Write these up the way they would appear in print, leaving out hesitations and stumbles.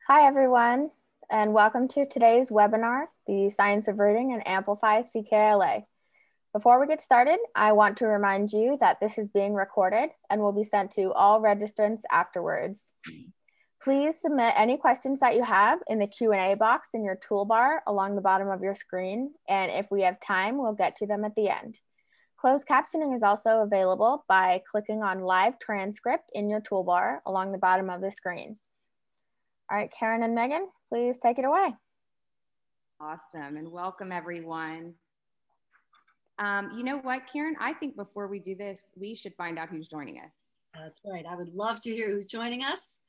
Hi, everyone, and welcome to today's webinar, The Science of Reading and Amplify CKLA. Before we get started, I want to remind you that this is being recorded and will be sent to all registrants afterwards. Please submit any questions that you have in the Q&A box in your toolbar along the bottom of your screen, and if we have time, we'll get to them at the end. Closed captioning is also available by clicking on Live Transcript in your toolbar along the bottom of the screen. All right, Karen and Megan, please take it away. Awesome, and welcome everyone. You know what, Karen? I think before we do this, we should find out who's joining us. That's right. I would love to hear who's joining us.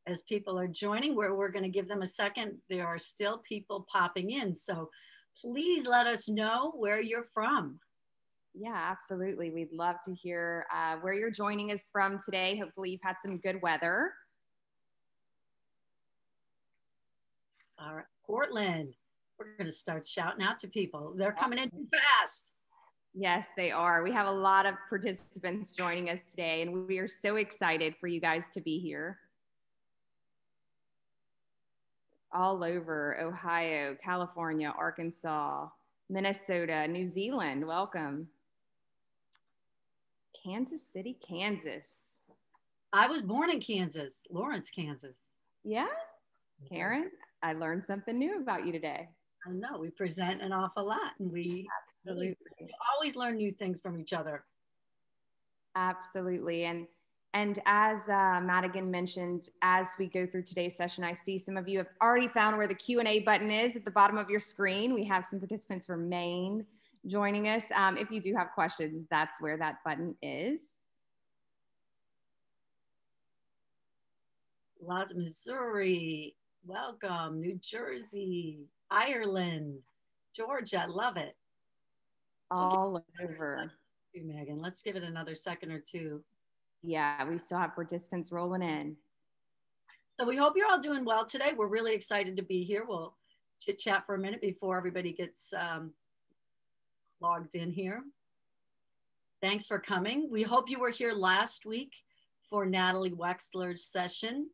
As people are joining, we're going to give them a second. There are still people popping in, so please let us know where you're from. Yeah, absolutely. We'd love to hear where you're joining us from today. Hopefully you've had some good weather. All right, Portland, we're going to start shouting out to people. They're coming in fast. Yes, they are. We have a lot of participants joining us today, and we are so excited for you guys to be here. All over Ohio, California, Arkansas, Minnesota, New Zealand, welcome. Kansas City, Kansas. I was born in Kansas, Lawrence, Kansas. Yeah, Karen, I learned something new about you today. I know, we present an awful lot, and we absolutely always learn new things from each other. Absolutely, and as Madigan mentioned, as we go through today's session, I see some of you have already found where the Q&A button is at the bottom of your screen. We have some participants from Maine joining us. If you do have questions, that's where that button is. Lots of Missouri, welcome, New Jersey, Ireland, Georgia, love it. All over. Megan, let's give it another second or two. Yeah, we still have participants rolling in. So we hope you're all doing well today. We're really excited to be here. We'll chit chat for a minute before everybody gets logged in here. Thanks for coming. We hope you were here last week for Natalie Wexler's session.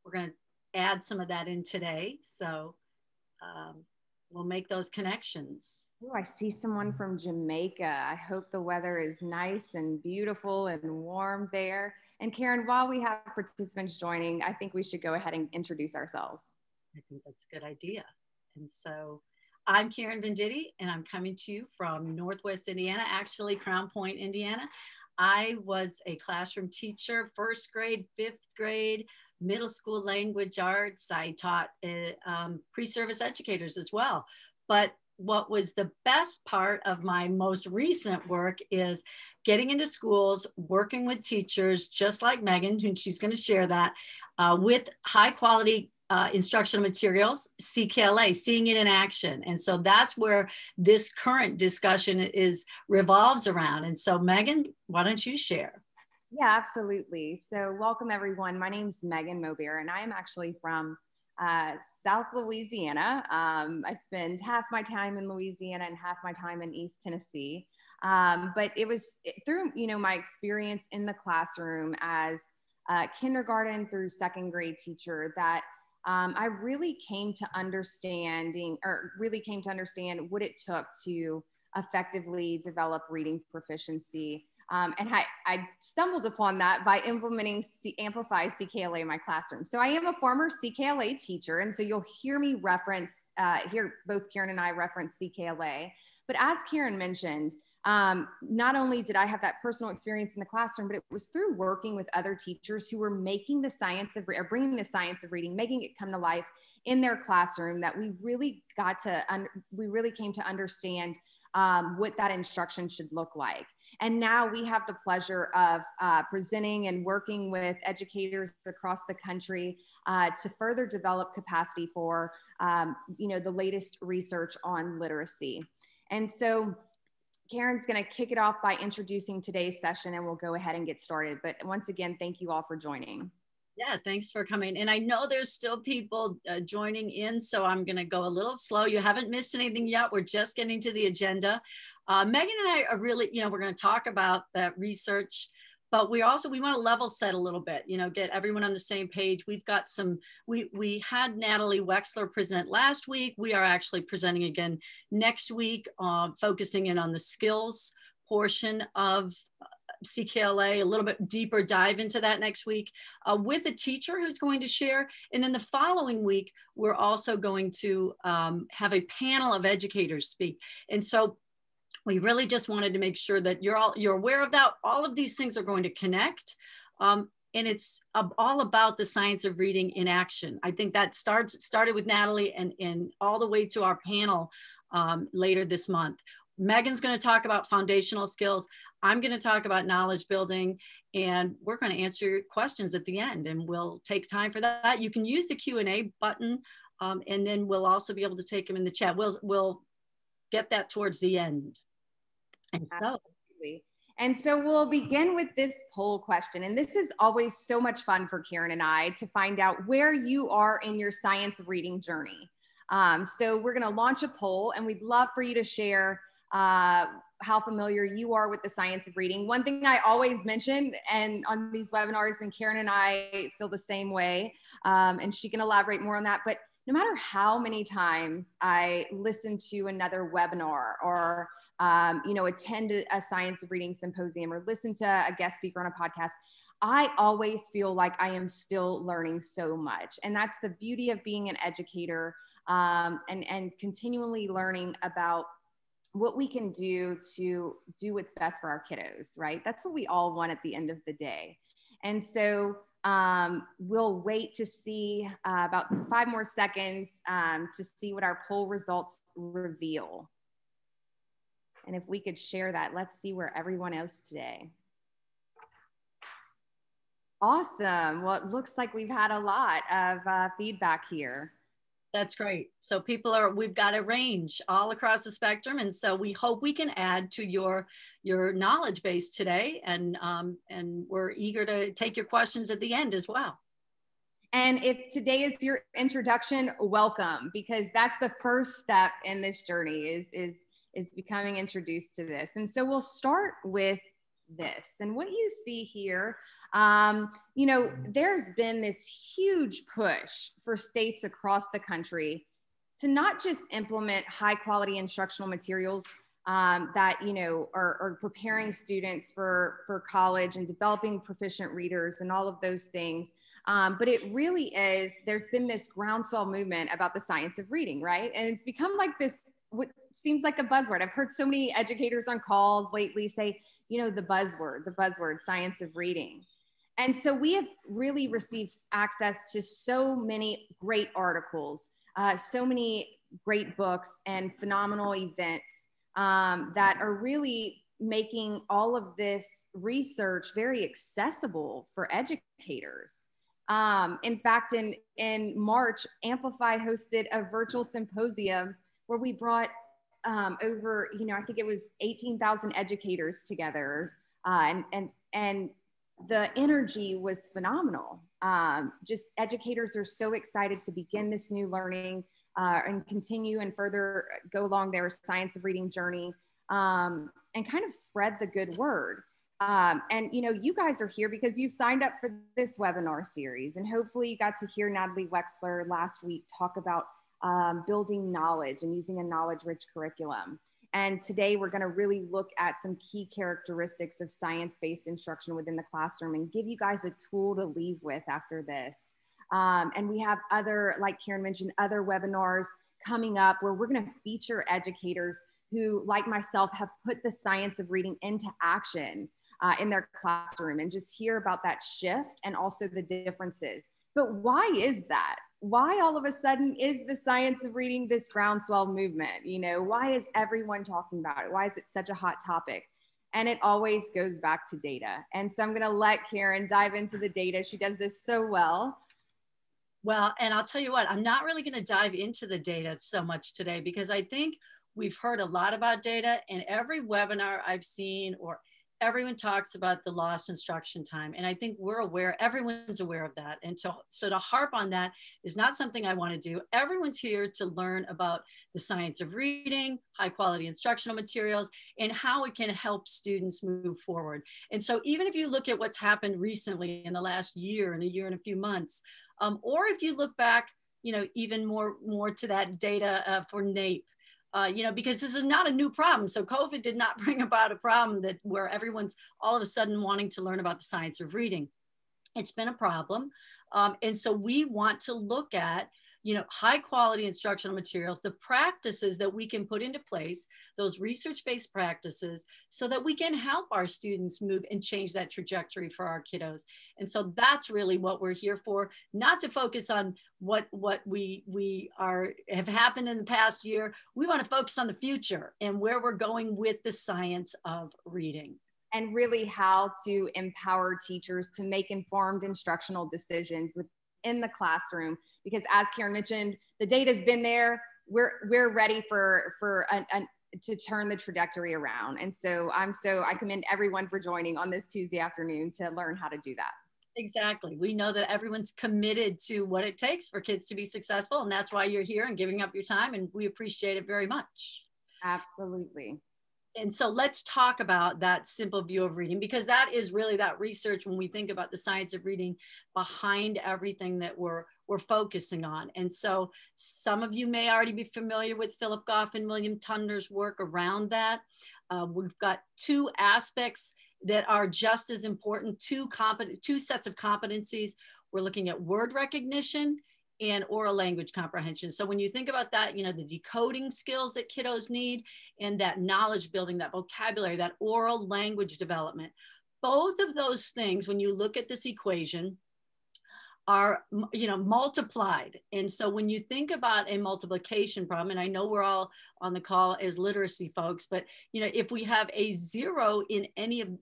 We're going to add some of that in today. So we'll make those connections. Oh, I see someone from Jamaica. I hope the weather is nice and beautiful and warm there. And Karen, while we have participants joining, I think we should go ahead and introduce ourselves. I think that's a good idea. And so I'm Karen Venditti, and I'm coming to you from Northwest Indiana, actually Crown Point, Indiana. I was a classroom teacher, first grade, fifth grade, middle school language arts. I taught pre-service educators as well. But what was the best part of my most recent work is getting into schools, working with teachers, just like Megan, and she's going to share that, with high quality instructional materials, CKLA, seeing it in action. And so that's where this current discussion revolves around. And so Megan, why don't you share? Yeah, absolutely. So welcome everyone. My name is Megan Mobert, and I am actually from South Louisiana. I spend half my time in Louisiana and half my time in East Tennessee. But it was through, my experience in the classroom as a kindergarten through second grade teacher that I really came to understand what it took to effectively develop reading proficiency. And I stumbled upon that by implementing Amplify CKLA in my classroom. So I am a former CKLA teacher, and so you'll hear me hear both Karen and I reference CKLA. But as Karen mentioned, not only did I have that personal experience in the classroom, but it was through working with other teachers who were making the science of, or bringing the science of reading, making it come to life in their classroom, that we really came to understand what that instruction should look like. And now we have the pleasure of presenting and working with educators across the country to further develop capacity for, the latest research on literacy. And so Karen's going to kick it off by introducing today's session, and we'll go ahead and get started. But once again, thank you all for joining. Yeah, thanks for coming. And I know there's still people joining in, so I'm going to go a little slow. You haven't missed anything yet. We're just getting to the agenda. Megan and I are really, we're going to talk about that research but we want to level set a little bit, you know, get everyone on the same page. We've got we had Natalie Wexler present last week. We are actually presenting again next week, focusing in on the skills portion of CKLA, a little bit deeper dive into that next week with a teacher who's going to share. And then the following week, we're also going to have a panel of educators speak. And so we really just wanted to make sure that you're aware of that. All of these things are going to connect. And it's all about the science of reading in action. I think that started with Natalie and all the way to our panel later this month. Megan's going to talk about foundational skills. I'm going to talk about knowledge building, and we're going to answer your questions at the end, and we'll take time for that. You can use the Q&A button, and then we'll also be able to take them in the chat. We'll get that towards the end. And Absolutely. And so we'll begin with this poll question. And this is always so much fun for Karen and I to find out where you are in your science of reading journey. So we're going to launch a poll, and we'd love for you to share how familiar you are with the science of reading. One thing I always mention and on these webinars, and Karen and I feel the same way, and she can elaborate more on that, but no matter how many times I listen to another webinar or you know, attend a science of reading symposium or listen to a guest speaker on a podcast, I always feel like I am still learning so much. And that's the beauty of being an educator, and continually learning about what we can do to do what's best for our kiddos, right? That's what we all want at the end of the day. And so we'll wait to see about 5 more seconds to see what our poll results reveal. And if we could share that, let's see where everyone is today. Awesome. Well, it looks like we've had a lot of feedback here. that's great. So we've got a range all across the spectrum. And so we hope we can add to your knowledge base today. And we're eager to take your questions at the end as well. And if today is your introduction, welcome, because that's the first step in this journey is becoming introduced to this. And so we'll start with this. And what you see here, you know, there's been this huge push for states across the country to not just implement high quality instructional materials that, you know, are preparing students for college and developing proficient readers and all of those things. But it really is, there's been this groundswell movement about the science of reading, right? And it's become like this, what seems like a buzzword. I've heard so many educators on calls lately say, you know, the buzzword, science of reading. And so we have really received access to so many great articles, so many great books and phenomenal events that are really making all of this research very accessible for educators. In fact, in March, Amplify hosted a virtual symposium where we brought over, you know, I think it was 18,000 educators together, and the energy was phenomenal. Just educators are so excited to begin this new learning and continue and further go along their science of reading journey, and kind of spread the good word. And you know, you guys are here because you signed up for this webinar series, and hopefully you got to hear Natalie Wexler last week talk about building knowledge and using a knowledge-rich curriculum. And today we're going to really look at some key characteristics of science-based instruction within the classroom and give you guys a tool to leave with after this. And we have other, like Karen mentioned, other webinars coming up where we're going to feature educators who, like myself, have put the science of reading into action in their classroom, and just hear about that shift and also the differences. But why is that? Why all of a sudden is the science of reading this groundswell movement? You know, why is everyone talking about it? Why is it such a hot topic? And it always goes back to data. And so I'm going to let Karen dive into the data. She does this so well. Well, and I'll tell you what, I'm not really going to dive into the data so much today, because I think we've heard a lot about data, and every webinar I've seen, or everyone talks about the lost instruction time. And I think we're aware, everyone's aware of that. And so to harp on that is not something I want to do. Everyone's here to learn about the science of reading, high quality instructional materials, and how it can help students move forward. And so even if you look at what's happened recently in the last year and a few months, or if you look back, even more to that data for NAEP, because this is not a new problem. So COVID did not bring about a problem where everyone's all of a sudden wanting to learn about the science of reading. It's been a problem. And so we want to look at, high quality instructional materials, the practices that we can put into place, those research-based practices, so that we can help our students move and change that trajectory for our kiddos. And so that's really what we're here for, not to focus on what have happened in the past year. We want to focus on the future and where we're going with the science of reading. And really how to empower teachers to make informed instructional decisions within the classroom. Because as Karen mentioned, the data's been there. We're ready to turn the trajectory around. And so I commend everyone for joining on this Tuesday afternoon to learn how to do that. Exactly. We know that everyone's committed to what it takes for kids to be successful. And that's why you're here and giving up your time. And we appreciate it very much. Absolutely. And so let's talk about that simple view of reading, because that is really that research when we think about the science of reading behind everything that we're focusing on. And so some of you may already be familiar with Philip Goff and William Tunder's work around that. We've got two aspects that are just as important, two sets of competencies. We're looking at word recognition and oral language comprehension. So when you think about that, the decoding skills that kiddos need and that knowledge building, that vocabulary, that oral language development, both of those things, when you look at this equation, are multiplied. And so when you think about a multiplication problem, and I know we're all on the call as literacy folks, but if we have a 0 in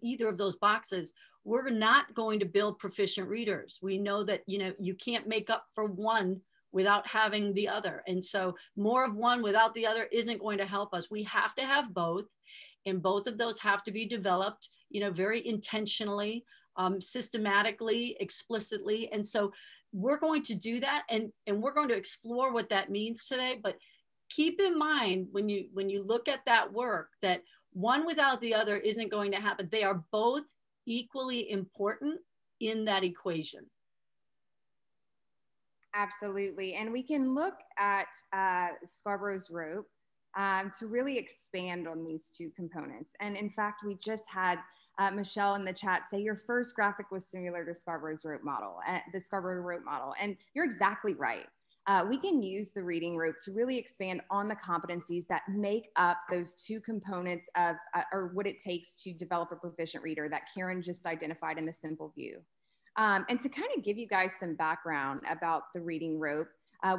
either of those boxes, we're not going to build proficient readers. We know that you can't make up for one without having the other. And so more of one without the other isn't going to help us. We have to have both, and both of those have to be developed very intentionally, systematically, explicitly. And so we're going to do that, and we're going to explore what that means today. But keep in mind when you look at that work, that one without the other isn't going to happen. They are both equally important in that equation. Absolutely. And we can look at Scarborough's rope to really expand on these two components. And in fact, we just had Michelle in the chat say your first graphic was similar to Scarborough's rope model, the Scarborough rope model. And you're exactly right. We can use the reading rope to really expand on the competencies that make up those two components of, or what it takes to develop a proficient reader that Karen just identified in the simple view. And to kind of give you guys some background about the reading rope,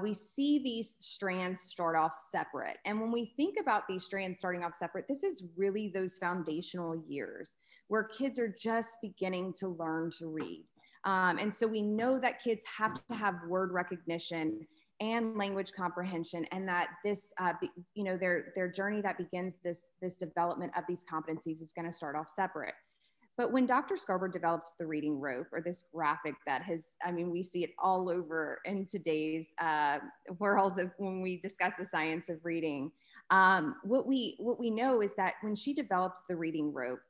we see these strands start off separate. And when we think about these strands starting off separate, this is really those foundational years where kids are just beginning to learn to read. And so we know that kids have to have word recognition and language comprehension, and that this, their journey that begins this development of these competencies is going to start off separate. But when Dr. Scarborough develops the reading rope, or this graphic that we see it all over in today's world of when we discuss the science of reading, what we know is that when she developed the reading rope,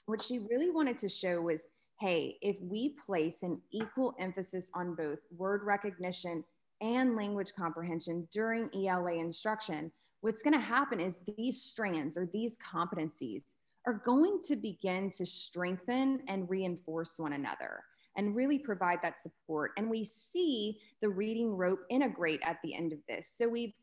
what she really wanted to show was, hey, if we place an equal emphasis on both word recognition and language comprehension during ELA instruction, what's going to happen is these strands, or these competencies, are going to begin to strengthen and reinforce one another and really provide that support. And we see the reading rope integrate at the end of this. So we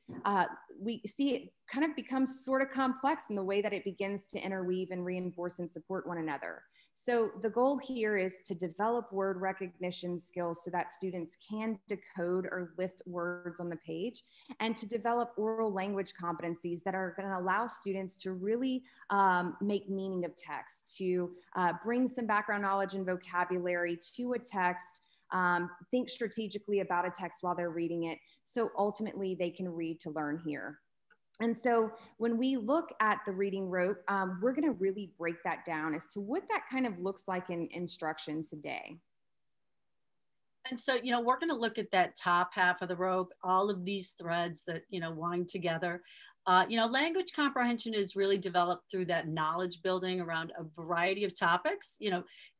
see it kind of become sort of complex in the way that it begins to interweave and reinforce and support one another. So the goal here is to develop word recognition skills so that students can decode or lift words on the page, and to develop oral language competencies that are going to allow students to really make meaning of text, to bring some background knowledge and vocabulary to a text, think strategically about a text while they're reading it, so ultimately they can read to learn here. And so when we look at the reading rope, we're going to really break that down as to what that kind of looks like in instruction today. And so, we're going to look at that top half of the rope, all of these threads that, wind together. Language comprehension is really developed through that knowledge building around a variety of topics.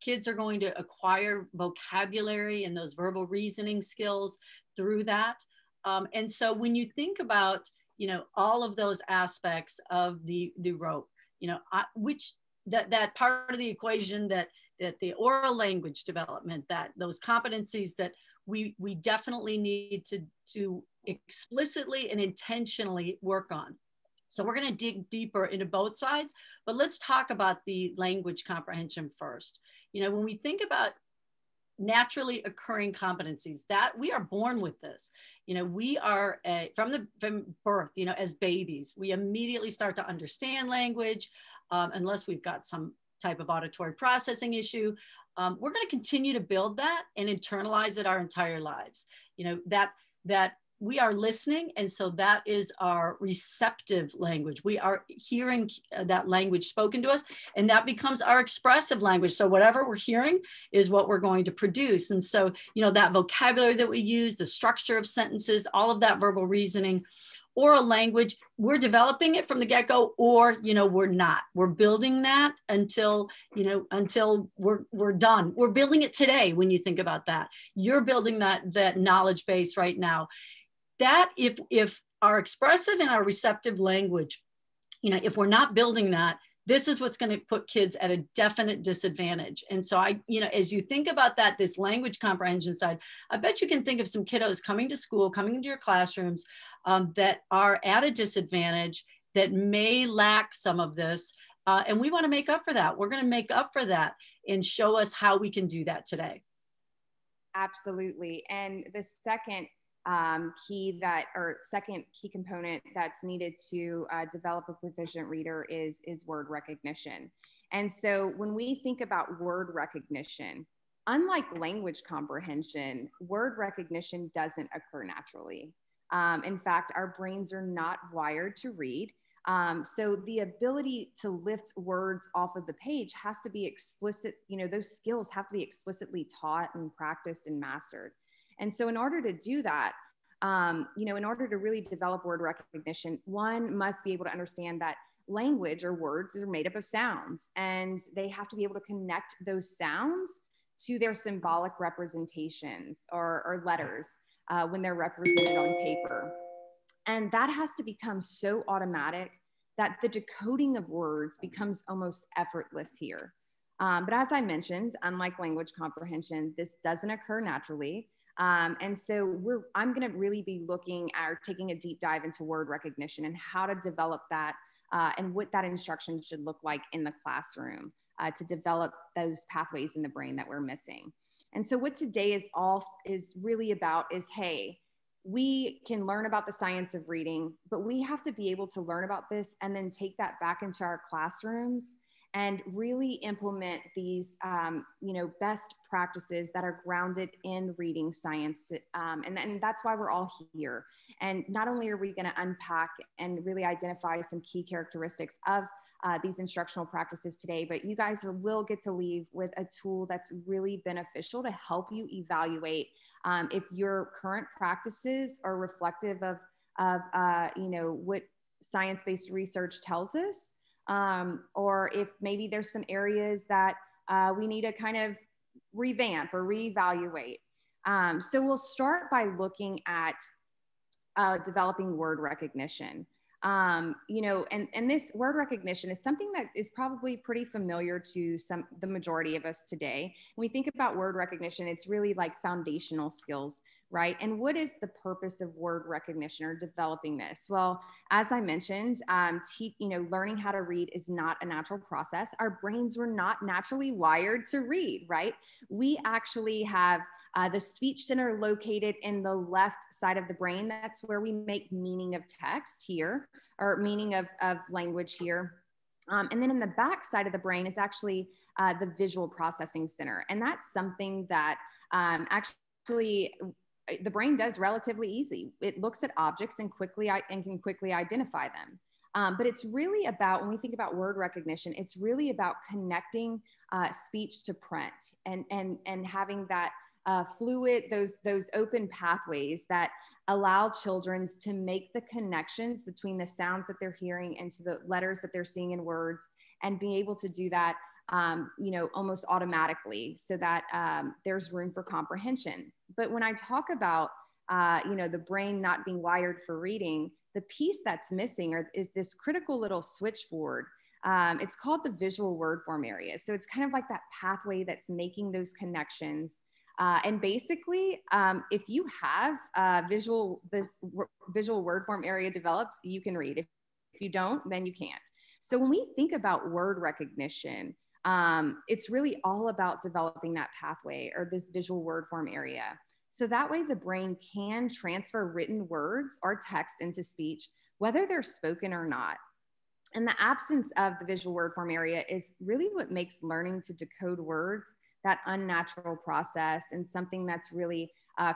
Kids are going to acquire vocabulary and those verbal reasoning skills through that. And so when you think about, all of those aspects of the rope, that part of the equation that the oral language development, that those competencies that we definitely need to explicitly and intentionally work on. So we're going to dig deeper into both sides, but let's talk about the language comprehension first. When we think about naturally occurring competencies, that we are born with this. We are from birth, as babies, we immediately start to understand language, unless we've got some type of auditory processing issue. We're going to continue to build that and internalize it our entire lives. That we are listening. And so that is our receptive language. We are hearing that language spoken to us, and that becomes our expressive language. So whatever we're hearing is what we're going to produce. And so, that vocabulary that we use, the structure of sentences, all of that verbal reasoning, oral language, we're developing it from the get-go, or, we're not. We're building that until we're done. We're building it today. When you think about that, you're building that knowledge base right now. That if our expressive and our receptive language, if we're not building that, this is what's going to put kids at a definite disadvantage. And so as you think about that, this language comprehension side, I bet you can think of some kiddos coming to school, coming into your classrooms that are at a disadvantage, that may lack some of this. And we want to make up for that. We're going to make up for that and show us how we can do that today. Absolutely. And the second second key component that's needed to develop a proficient reader is word recognition. And so when we think about word recognition, unlike language comprehension, word recognition doesn't occur naturally. In fact, our brains are not wired to read. So the ability to lift words off of the page has to be explicit. Those skills have to be explicitly taught and practiced and mastered. And so in order to do that, in order to really develop word recognition, one must be able to understand that language or words are made up of sounds, and they have to be able to connect those sounds to their symbolic representations or letters when they're represented on paper. And that has to become so automatic that the decoding of words becomes almost effortless here. But as I mentioned, unlike language comprehension, this doesn't occur naturally. And so I'm going to really be looking at taking a deep dive into word recognition and how to develop that and what that instruction should look like in the classroom to develop those pathways in the brain that we're missing. And so what today is really about is, hey, we can learn about the science of reading, but we have to be able to learn about this and then take that back into our classrooms and really implement these, best practices that are grounded in reading science. And that's why we're all here. And not only are we going to unpack and really identify some key characteristics of these instructional practices today, but you guys will get to leave with a tool that's really beneficial to help you evaluate if your current practices are reflective of what science-based research tells us. Or if maybe there's some areas that we need to kind of revamp or reevaluate. So we'll start by looking at developing word recognition. And this word recognition is something that is probably pretty familiar to the majority of us today. When we think about word recognition, it's really like foundational skills, right? And what is the purpose of word recognition or developing this? Well, as I mentioned, learning how to read is not a natural process. Our brains were not naturally wired to read, right? We actually have the speech center located in the left side of the brain. That's where we make meaning of text here, or meaning of language here. And then in the back side of the brain is actually the visual processing center. And that's something that actually the brain does relatively easy. It looks at objects and can quickly identify them. But it's really about, when we think about word recognition, it's really about connecting speech to print and having that fluid, those open pathways that allow children to make the connections between the sounds that they're hearing and to the letters that they're seeing in words, and being able to do that, almost automatically, so that there's room for comprehension. But when I talk about, the brain not being wired for reading, the piece that's missing is this critical little switchboard. It's called the visual word form area. So it's kind of like that pathway that's making those connections. And basically, if you have visual word form area developed, you can read. If you don't, then you can't. So when we think about word recognition, it's really all about developing that pathway, or this visual word form area. So that way the brain can transfer written words or text into speech, whether they're spoken or not. And the absence of the visual word form area is really what makes learning to decode words that unnatural process, and something that's really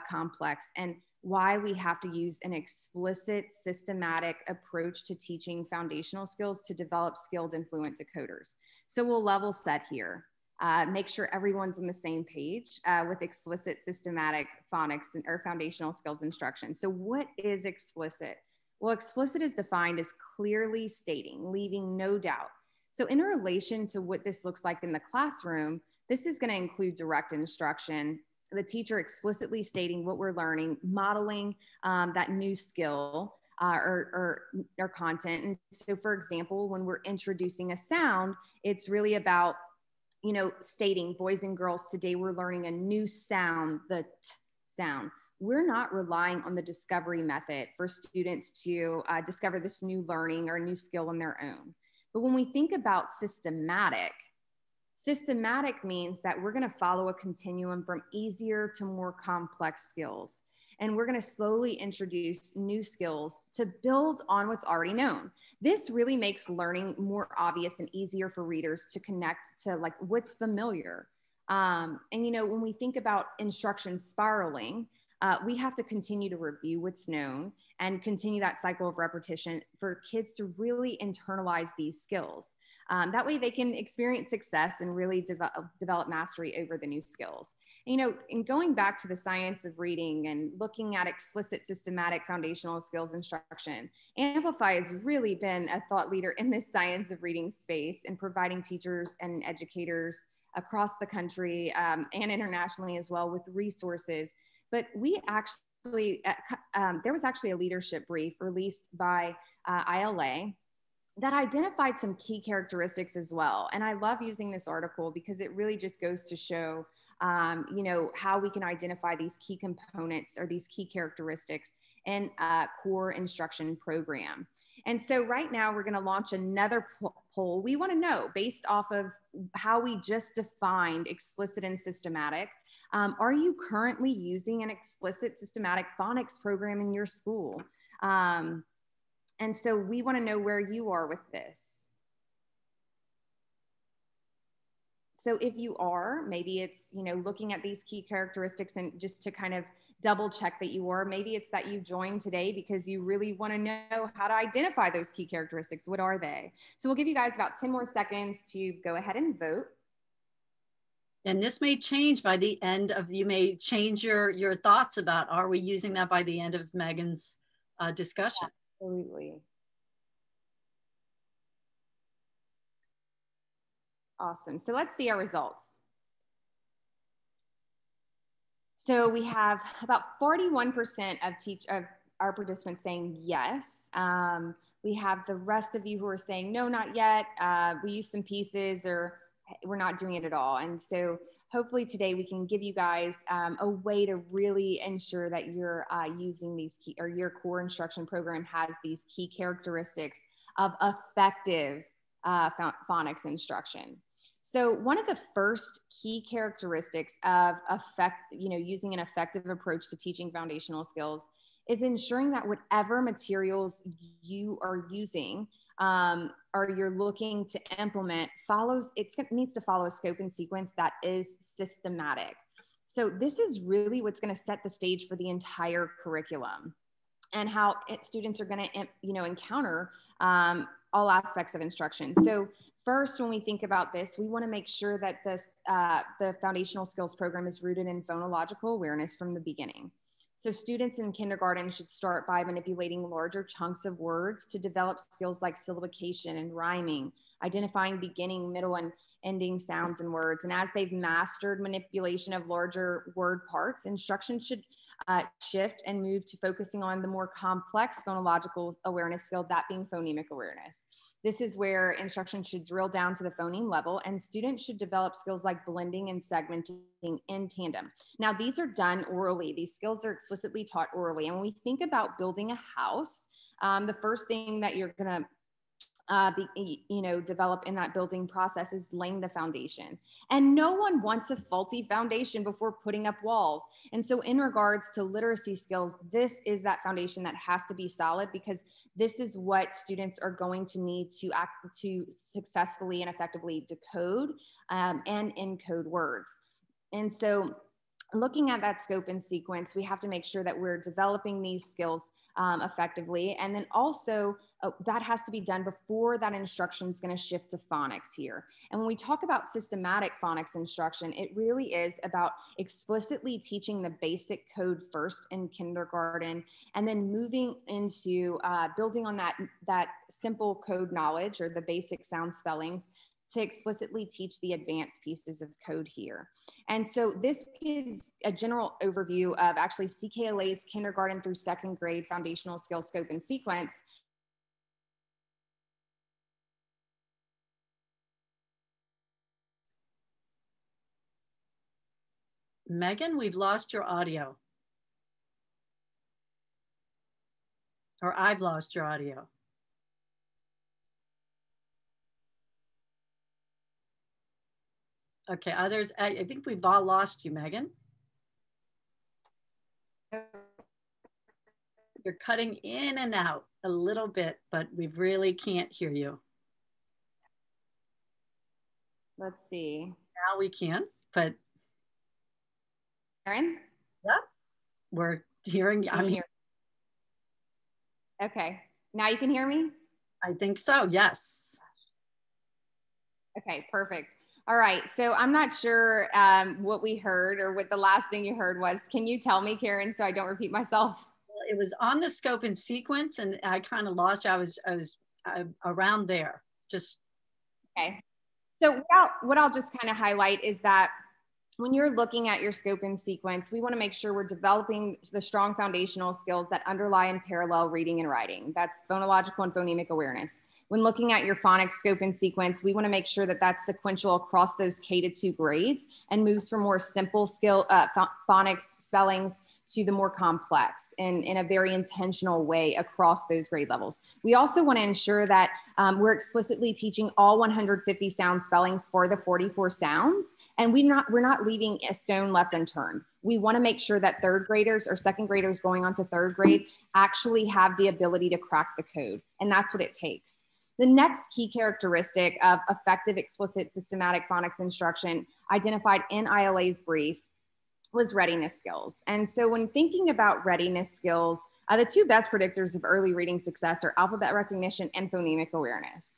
complex, and why we have to use an explicit, systematic approach to teaching foundational skills to develop skilled and fluent decoders. So we'll level set here. Make sure everyone's on the same page with explicit, systematic phonics or foundational skills instruction. So what is explicit? Well, explicit is defined as clearly stating, leaving no doubt. So in relation to what this looks like in the classroom, this is going to include direct instruction, the teacher explicitly stating what we're learning, modeling that new skill or content. And so, for example, when we're introducing a sound, it's really about, stating, boys and girls, today we're learning a new sound, the T sound. We're not relying on the discovery method for students to discover this new learning or new skill on their own. But when we think about systematic means that we're going to follow a continuum from easier to more complex skills. And we're going to slowly introduce new skills to build on what's already known. This really makes learning more obvious and easier for readers to connect to like what's familiar. And when we think about instruction spiraling, we have to continue to review what's known and continue that cycle of repetition for kids to really internalize these skills. That way they can experience success and really develop mastery over the new skills. And going back to the science of reading and looking at explicit, systematic, foundational skills instruction, Amplify has really been a thought leader in this science of reading space and providing teachers and educators across the country and internationally as well with resources. But we actually, there was actually a leadership brief released by ILA that identified some key characteristics as well. And I love using this article because it really just goes to show, how we can identify these key components or these key characteristics in a core instruction program. And so right now we're going to launch another poll. We want to know, based off of how we just defined explicit and systematic, are you currently using an explicit systematic phonics program in your school? And so we want to know where you are with this. So if you are, maybe it's, looking at these key characteristics and just to kind of double check that you are, maybe it's that you joined today because you really want to know how to identify those key characteristics. What are they? So we'll give you guys about 10 more seconds to go ahead and vote. And this may change by the end of, you may change your thoughts about, are we using that by the end of Megan's discussion? Absolutely. Awesome. So let's see our results. So we have about 41% of our participants saying yes. We have the rest of you who are saying, no, not yet. We use some pieces, or we're not doing it at all. And so hopefully today we can give you guys a way to really ensure that you're using these key, or your core instruction program has these key characteristics of effective phonics instruction. So one of the first key characteristics of using an effective approach to teaching foundational skills is ensuring that whatever materials you are using or you're looking to implement needs to follow a scope and sequence that is systematic. So this is really what's going to set the stage for the entire curriculum and how students are going to, encounter all aspects of instruction. So first, when we think about this, we want to make sure that the foundational skills program is rooted in phonological awareness from the beginning. So students in kindergarten should start by manipulating larger chunks of words to develop skills like syllabication and rhyming, identifying beginning, middle, and ending sounds and words. And as they've mastered manipulation of larger word parts, instruction should shift and move to focusing on the more complex phonological awareness skill, that being phonemic awareness. This is where instruction should drill down to the phoneme level, and students should develop skills like blending and segmenting in tandem. Now, these are done orally. These skills are explicitly taught orally. And when we think about building a house, the first thing that you're going to develop in that building process is laying the foundation. And no one wants a faulty foundation before putting up walls. And so in regards to literacy skills, this is that foundation that has to be solid, because this is what students are going to need to successfully and effectively decode and encode words. And so looking at that scope and sequence, we have to make sure that we're developing these skills effectively. And then also that has to be done before that instruction is going to shift to phonics here. And when we talk about systematic phonics instruction, it really is about explicitly teaching the basic code first in kindergarten, and then moving into building on that simple code knowledge or the basic sound spellings to explicitly teach the advanced pieces of code here. And so this is a general overview of actually CKLA's kindergarten through second grade foundational skill scope and sequence. Megan, we've lost your audio. Or I've lost your audio. Okay, others, I think we've all lost you, Megan. You're cutting in and out a little bit, but we really can't hear you. Let's see. Now we can, but. Karen? Yeah, we're hearing, I'm here. Okay, now you can hear me? I think so, yes. Okay, perfect. All right, so I'm not sure what we heard or what the last thing you heard was. Can you tell me, Karen, so I don't repeat myself? Well, it was on the scope and sequence, and I kind of lost you. I was around there, just. Okay, so what I'll just kind of highlight is that when you're looking at your scope and sequence, we want to make sure we're developing the strong foundational skills that underlie and parallel reading and writing. That's phonological and phonemic awareness. When looking at your phonics scope and sequence, we want to make sure that that's sequential across those K-2 grades and moves from more simple skill phonics spellings to the more complex in a very intentional way across those grade levels. We also want to ensure that we're explicitly teaching all 150 sound spellings for the 44 sounds, and we're not leaving a stone left unturned. We want to make sure that third graders or second graders going on to third grade actually have the ability to crack the code, and that's what it takes. The next key characteristic of effective, explicit, systematic phonics instruction identified in ILA's brief was readiness skills. And so when thinking about readiness skills, the two best predictors of early reading success are alphabet recognition and phonemic awareness.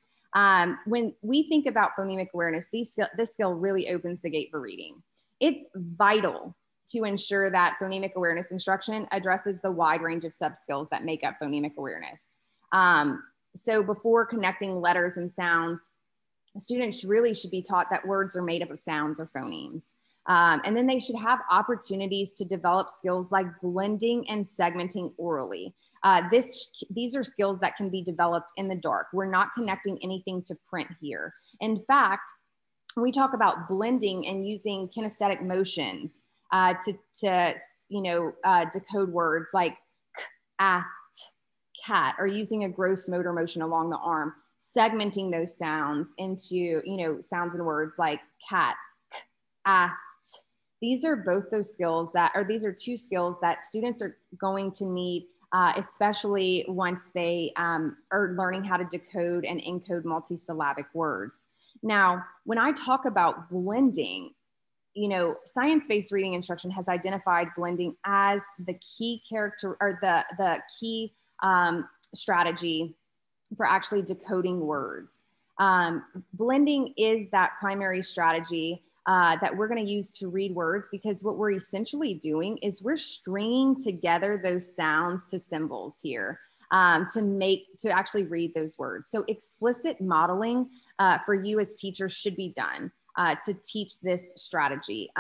When we think about phonemic awareness, this skill really opens the gate for reading. It's vital to ensure that phonemic awareness instruction addresses the wide range of sub-skills that make up phonemic awareness. So before connecting letters and sounds, students really should be taught that words are made up of sounds or phonemes. And then they should have opportunities to develop skills like blending and segmenting orally. These are skills that can be developed in the dark. We're not connecting anything to print here. In fact, when we talk about blending and using kinesthetic motions to decode words like at, cat, or using a gross motor motion along the arm, segmenting those sounds into, sounds and words like cat, at. These are both those skills these are two skills that students are going to need, especially once they are learning how to decode and encode multisyllabic words. Now, when I talk about blending, you know, science-based reading instruction has identified blending as the key character, or the key strategy for actually decoding words. Blending is that primary strategy that we're going to use to read words, because what we're essentially doing is we're stringing together those sounds to symbols here to actually read those words. So explicit modeling for you as teachers should be done to teach this strategy.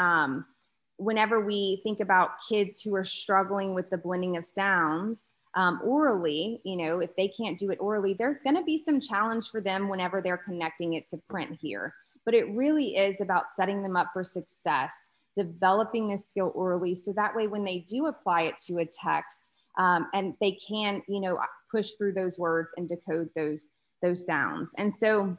Whenever we think about kids who are struggling with the blending of sounds orally, you know, if they can't do it orally, there's going to be some challenge for them whenever they're connecting it to print here. But it really is about setting them up for success, developing this skill orally, so that way when they do apply it to a text, and they can, you know, push through those words and decode those sounds. And so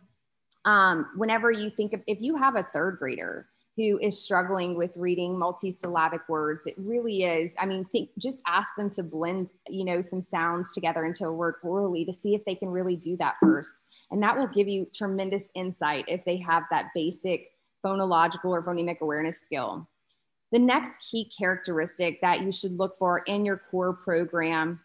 whenever you think of, if you have a third grader who is struggling with reading multisyllabic words, it really is, I mean, just ask them to blend, you know, some sounds together into a word orally to see if they can really do that first. And that will give you tremendous insight if they have that basic phonological or phonemic awareness skill. The next key characteristic that you should look for in your core program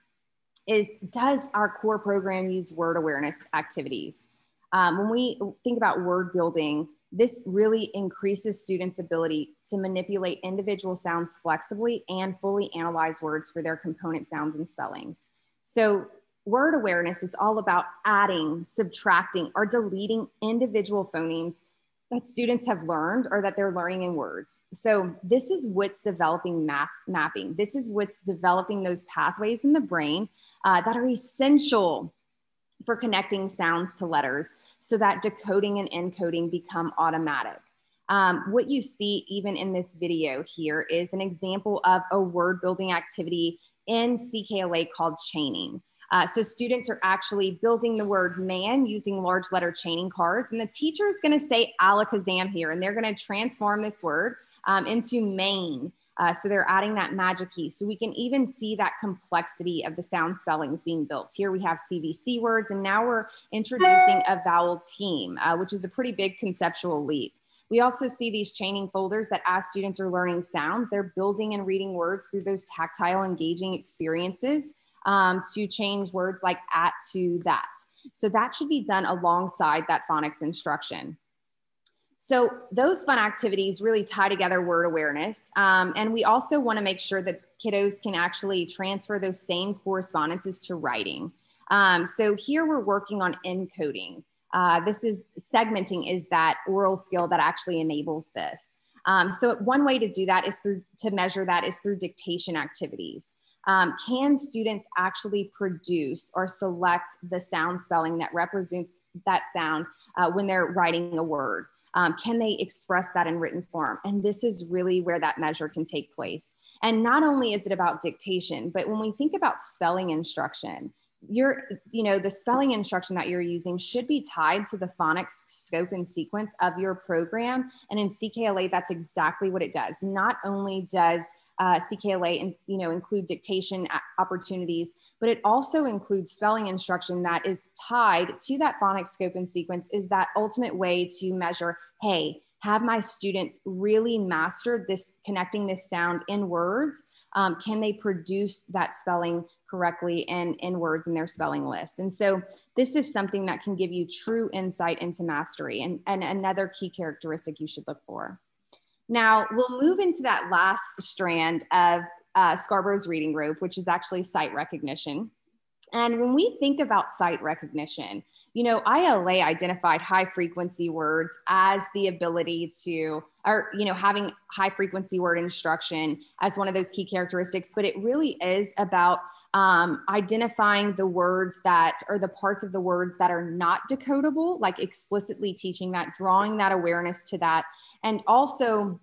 is, does our core program use word awareness activities? When we think about word building, this really increases students' ability to manipulate individual sounds flexibly and fully analyze words for their component sounds and spellings. So word awareness is all about adding, subtracting, or deleting individual phonemes that students have learned or that they're learning in words. So this is what's developing mapping. This is what's developing those pathways in the brain that are essential for connecting sounds to letters, so that decoding and encoding become automatic. What you see even in this video here is an example of a word building activity in CKLA called chaining. So students are actually building the word man using large letter chaining cards, and the teacher is going to say alakazam here, and they're going to transform this word into main. So they're adding that magic key. So we can even see that complexity of the sound spellings being built. Here we have CVC words, and now we're introducing a vowel team, which is a pretty big conceptual leap. We also see these chaining folders that as students are learning sounds, they're building and reading words through those tactile engaging experiences to change words like at to that. So that should be done alongside that phonics instruction. So those fun activities really tie together word awareness. And we also want to make sure that kiddos can actually transfer those same correspondences to writing. So here we're working on encoding. This is segmenting, is that oral skill that actually enables this. So one way to do that is to measure that is through dictation activities. Can students actually produce or select the sound spelling that represents that sound when they're writing a word? Can they express that in written form? And this is really where that measure can take place. And not only is it about dictation, but when we think about spelling instruction, the spelling instruction that you're using should be tied to the phonics scope and sequence of your program. And in CKLA, that's exactly what it does. Not only does CKLA include dictation opportunities, but it also includes spelling instruction that is tied to that phonics scope and sequence, is that ultimate way to measure, hey, have my students really mastered this, connecting this sound in words? Can they produce that spelling correctly in words in their spelling list? And so this is something that can give you true insight into mastery, and another key characteristic you should look for. Now we'll move into that last strand of Scarborough's reading group, which is actually sight recognition. And when we think about sight recognition, ILA identified high frequency words as the ability to, or, having high frequency word instruction as one of those key characteristics, but it really is about identifying the words that, or the parts of the words that are not decodable, like explicitly teaching that, drawing that awareness to that, and also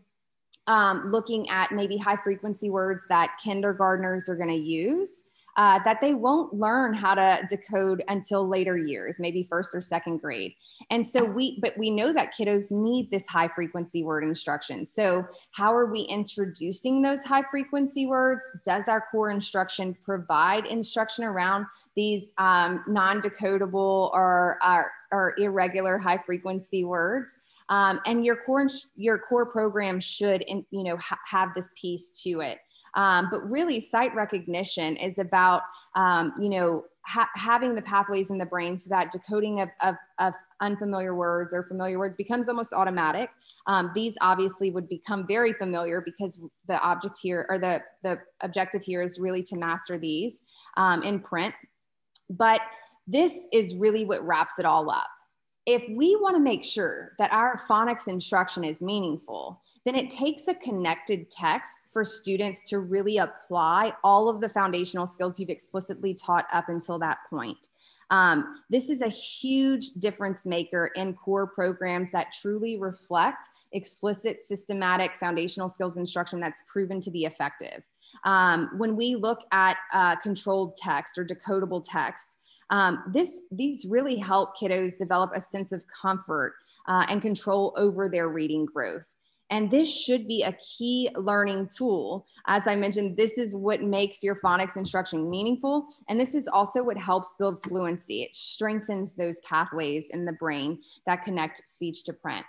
looking at maybe high frequency words that kindergartners are going to use that they won't learn how to decode until later years, maybe first or second grade. And so we know that kiddos need this high frequency word instruction. So how are we introducing those high frequency words? Does our core instruction provide instruction around these non-decodable or irregular high frequency words? And your core program should, have this piece to it. But really, sight recognition is about, having the pathways in the brain so that decoding of unfamiliar words or familiar words becomes almost automatic. These obviously would become very familiar because the object here, or the objective here, is really to master these in print. But this is really what wraps it all up. If we want to make sure that our phonics instruction is meaningful, then it takes a connected text for students to really apply all of the foundational skills you've explicitly taught up until that point. This is a huge difference maker in core programs that truly reflect explicit, systematic foundational skills instruction that's proven to be effective. When we look at controlled text or decodable text, these really help kiddos develop a sense of comfort and control over their reading growth. And this should be a key learning tool. As I mentioned, this is what makes your phonics instruction meaningful. And this is also what helps build fluency. It strengthens those pathways in the brain that connect speech to print.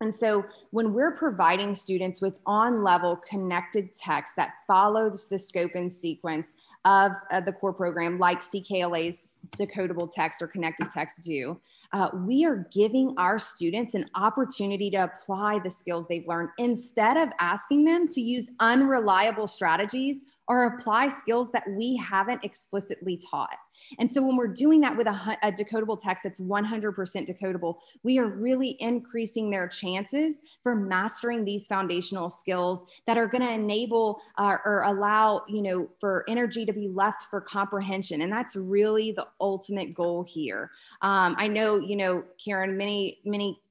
And so when we're providing students with on-level connected text that follows the scope and sequence of the core program, like CKLA's decodable text or connected text do, we are giving our students an opportunity to apply the skills they've learned instead of asking them to use unreliable strategies or apply skills that we haven't explicitly taught. And so when we're doing that with a decodable text that's 100% decodable, we are really increasing their chances for mastering these foundational skills that are going to enable or allow, for energy to be left for comprehension. And that's really the ultimate goal here. I know, Karen, many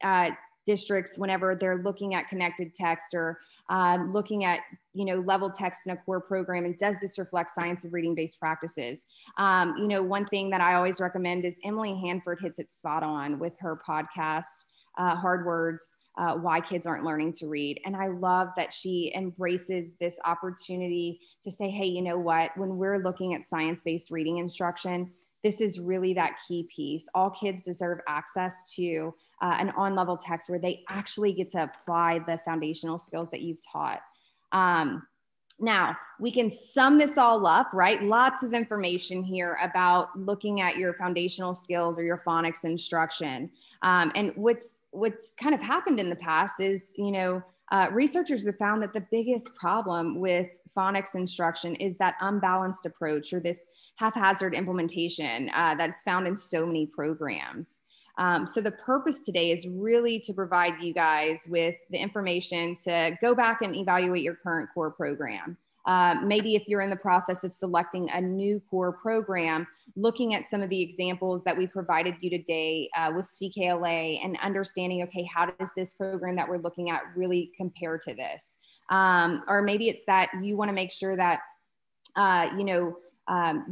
districts, whenever they're looking at connected text or looking at level text in a core program, and does this reflect science of reading based practices? One thing that I always recommend is Emily Hanford hits it spot on with her podcast, Hard Words, Why Kids Aren't Learning to Read. And I love that she embraces this opportunity to say, hey, you know what, when we're looking at science-based reading instruction, this is really that key piece. All kids deserve access to an on-level text where they actually get to apply the foundational skills that you've taught. Now, we can sum this all up, right? Lots of information here about looking at your foundational skills or your phonics instruction. And what's kind of happened in the past is, researchers have found that the biggest problem with phonics instruction is that unbalanced approach, or this haphazard implementation that's found in so many programs. So the purpose today is really to provide you guys with the information to go back and evaluate your current core program. Maybe if you're in the process of selecting a new core program, looking at some of the examples that we provided you today with CKLA and understanding, okay, how does this program that we're looking at really compare to this? Or maybe it's that you want to make sure that,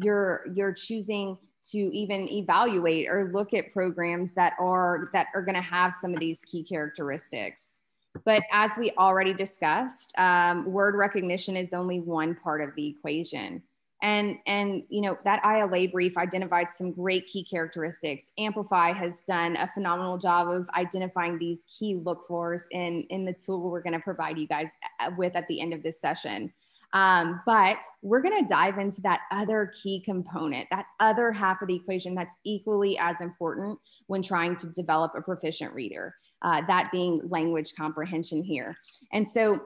you're choosing to even evaluate or look at programs that are going to have some of these key characteristics. But as we already discussed, word recognition is only one part of the equation. And that ILA brief identified some great key characteristics. Amplify has done a phenomenal job of identifying these key look fors in the tool we're going to provide you guys with at the end of this session. But we're going to dive into that other key component, that other half of the equation that's equally as important when trying to develop a proficient reader, that being language comprehension here. And so,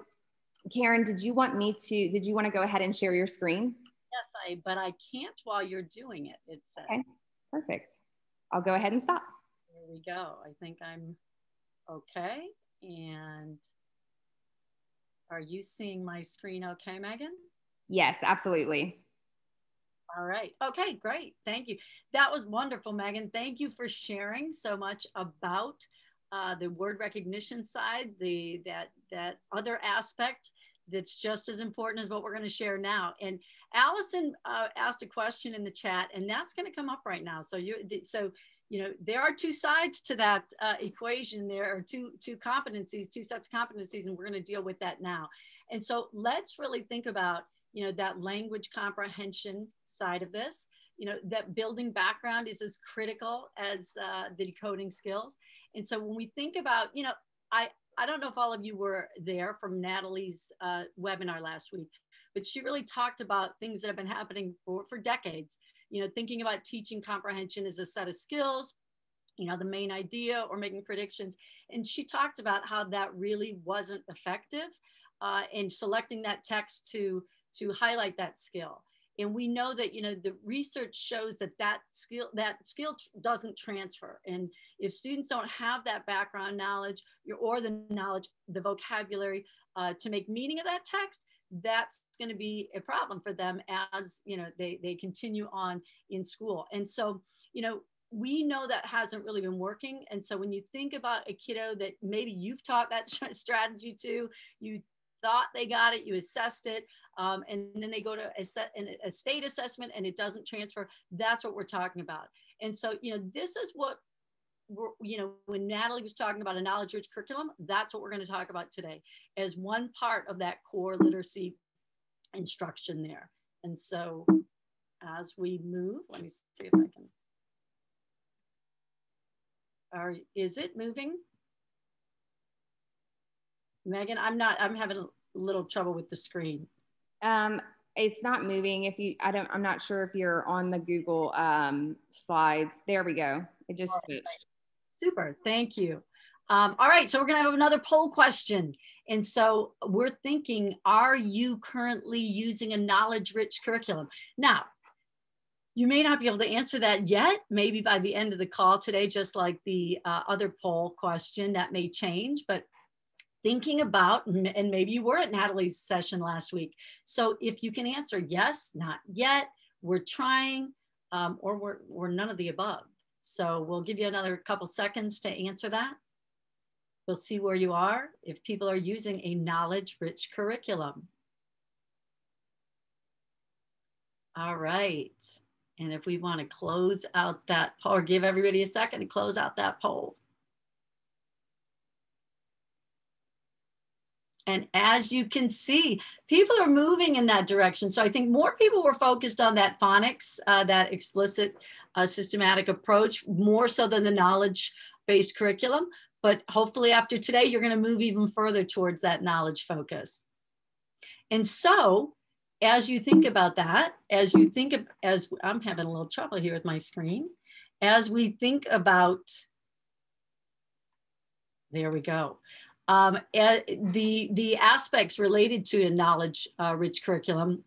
Karen, did you want to go ahead and share your screen? Yes, but I can't while you're doing it. It says. Okay, perfect. I'll go ahead and stop. There we go. I think I'm okay. And are you seeing my screen okay, Megan? Yes, absolutely. All right. Okay, great. Thank you. That was wonderful, Megan. Thank you for sharing so much about the word recognition side, that other aspect that's just as important as what we're going to share now. And Allison asked a question in the chat, and that's going to come up right now. So there are two sides to that equation. There are two competencies, two sets of competencies, and we're going to deal with that now. And so let's really think about, that language comprehension side of this, that building background is as critical as the decoding skills. And so when we think about, I don't know if all of you were there from Natalie's webinar last week, but she really talked about things that have been happening for decades. You know, thinking about teaching comprehension as a set of skills, you know, the main idea, or making predictions. And she talked about how that really wasn't effective in selecting that text to highlight that skill. And we know that, you know, the research shows that skill doesn't transfer. And if students don't have that background knowledge or the knowledge, the vocabulary to make meaning of that text, that's going to be a problem for them as, you know, they continue on in school. And so, you know, we know that hasn't really been working. And so when you think about a kiddo that maybe you've taught that strategy to, you thought they got it, you assessed it, and then they go to a state assessment and it doesn't transfer, that's what we're talking about. And so, you know, this is what we're, you know, when Natalie was talking about a knowledge-rich curriculum, that's what we're going to talk about today as one part of that core literacy instruction there. And so as we move, let me see if I can, is it moving? Megan, I'm having a little trouble with the screen. It's not moving. I'm not sure if you're on the Google slides. There we go. It just switched. Super, thank you. All right, so we're gonna have another poll question. And so we're thinking, are you currently using a knowledge-rich curriculum? Now, you may not be able to answer that yet. Maybe by the end of the call today, just like the other poll question, that may change. But thinking about, and maybe you were at Natalie's session last week. So if you can answer yes, not yet, we're trying, or we're none of the above. So we'll give you another couple seconds to answer that. We'll see where you are if people are using a knowledge-rich curriculum. All right. And if we want to close out that poll, or give everybody a second to close out that poll. And as you can see, people are moving in that direction. So I think more people were focused on that phonics, that explicit systematic approach, more so than the knowledge-based curriculum. But hopefully after today, you're going to move even further towards that knowledge focus. And so as you think about that, as I'm having a little trouble here with my screen, as we think about, there we go. The aspects related to a knowledge-rich curriculum,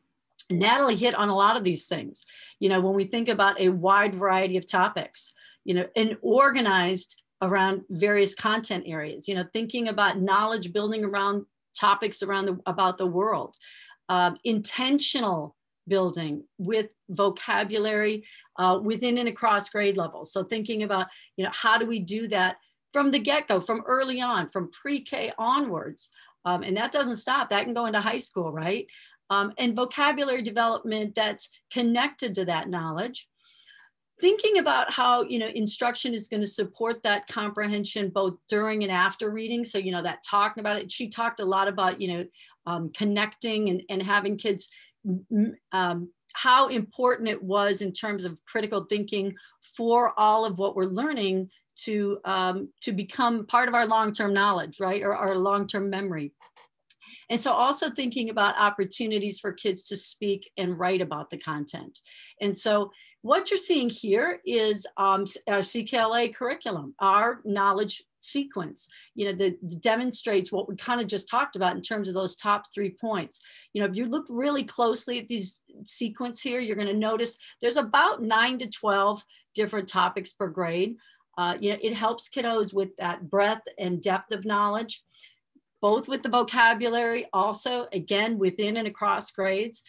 Natalie hit on a lot of these things. You know, when we think about a wide variety of topics, you know, and organized around various content areas, you know, thinking about knowledge building around topics about the world, intentional building with vocabulary within and across grade levels. So thinking about, you know, how do we do that from the get-go, from early on, from pre-K onwards. And that doesn't stop, that can go into high school, right? And vocabulary development that's connected to that knowledge. Thinking about how, you know, instruction is going to support that comprehension both during and after reading. So, you know, that talking about it, she talked a lot about, you know, connecting and having kids, how important it was in terms of critical thinking for all of what we're learning to become part of our long-term knowledge, right? Or our long-term memory. And so also thinking about opportunities for kids to speak and write about the content. And so what you're seeing here is our CKLA curriculum, our knowledge sequence, you know, that demonstrates what we kind of just talked about in terms of those top 3 points. You know, if you look really closely at these sequence here, you're going to notice there's about 9 to 12 different topics per grade. You know, it helps kiddos with that breadth and depth of knowledge, both with the vocabulary, also, again, within and across grades.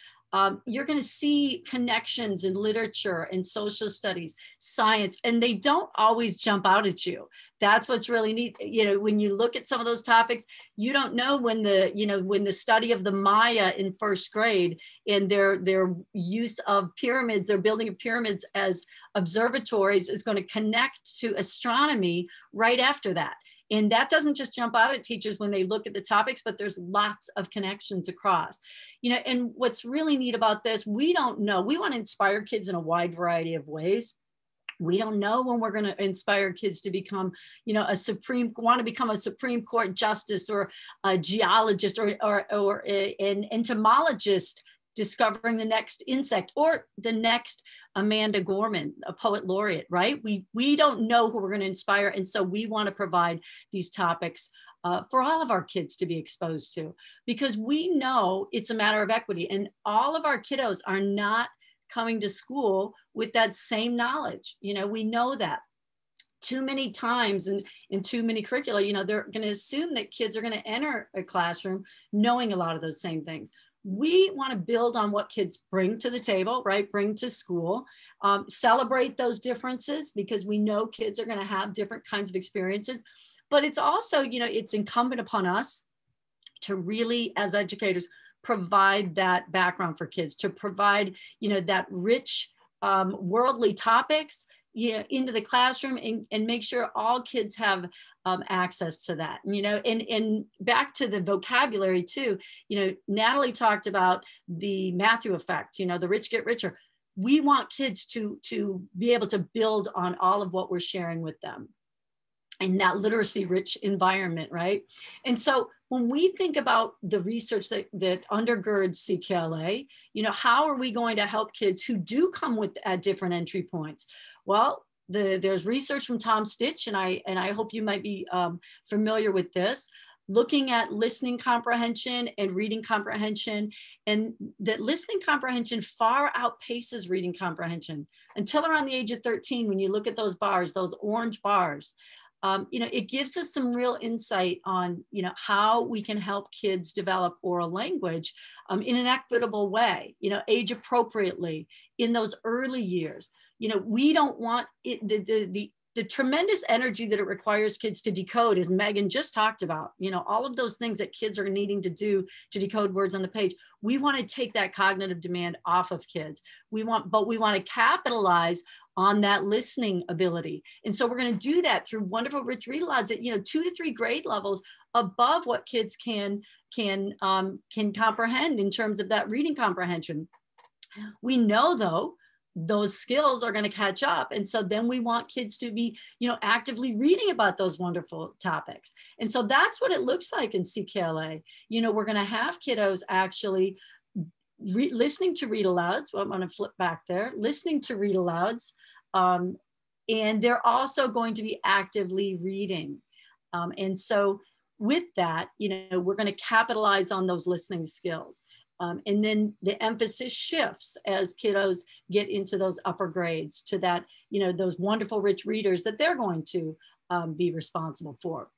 You're going to see connections in literature and social studies, science, and they don't always jump out at you. That's what's really neat. You know, when you look at some of those topics, you don't know when the study of the Maya in first grade and their use of pyramids, their building of pyramids as observatories is going to connect to astronomy right after that. And that doesn't just jump out at teachers when they look at the topics, but there's lots of connections across. You know, and what's really neat about this, we don't know. We want to inspire kids in a wide variety of ways. We don't know when we're going to inspire kids to become, you know, want to become a Supreme Court justice, or a geologist, or an entomologist discovering the next insect, or the next Amanda Gorman, a poet laureate, right? We don't know who we're going to inspire. And so we want to provide these topics for all of our kids to be exposed to, because we know it's a matter of equity, and all of our kiddos are not coming to school with that same knowledge. You know, we know that too many times in too many curricula, you know, they're going to assume that kids are going to enter a classroom knowing a lot of those same things. We want to build on what kids bring to the table, right? Bring to school, celebrate those differences, because we know kids are going to have different kinds of experiences. But it's also, you know, it's incumbent upon us to really, as educators, provide that background for kids, to provide, you know, that rich worldly topics, you know, into the classroom, and make sure all kids have access to that. You know, and back to the vocabulary too, you know, Natalie talked about the Matthew effect, you know, the rich get richer. We want kids to be able to build on all of what we're sharing with them in that literacy rich environment, right? And so when we think about the research that undergirds CKLA, you know, how are we going to help kids who do come at different entry points? Well, there's research from Tom Stitch, and I hope you might be familiar with this, looking at listening comprehension and reading comprehension, and that listening comprehension far outpaces reading comprehension until around the age of 13. When you look at those bars, those orange bars, you know, it gives us some real insight on, you know, how we can help kids develop oral language in an equitable way, you know, age appropriately in those early years. You know, we don't want it, the tremendous energy that it requires kids to decode, as Megan just talked about, you know, all of those things that kids are needing to do to decode words on the page. We want to take that cognitive demand off of kids. But we want to capitalize on that listening ability. And so we're going to do that through wonderful rich read alouds at, you know, 2 to 3 grade levels above what kids can comprehend in terms of that reading comprehension. We know, though, those skills are going to catch up. And so then we want kids to be, you know, actively reading about those wonderful topics. And so that's what it looks like in CKLA. You know, we're going to have kiddos actually listening to read alouds. Well, I'm going to flip back there, listening to read alouds. And they're also going to be actively reading. And so with that, you know, we're going to capitalize on those listening skills. And then the emphasis shifts as kiddos get into those upper grades to that, you know, those wonderful rich readers that they're going to be responsible for.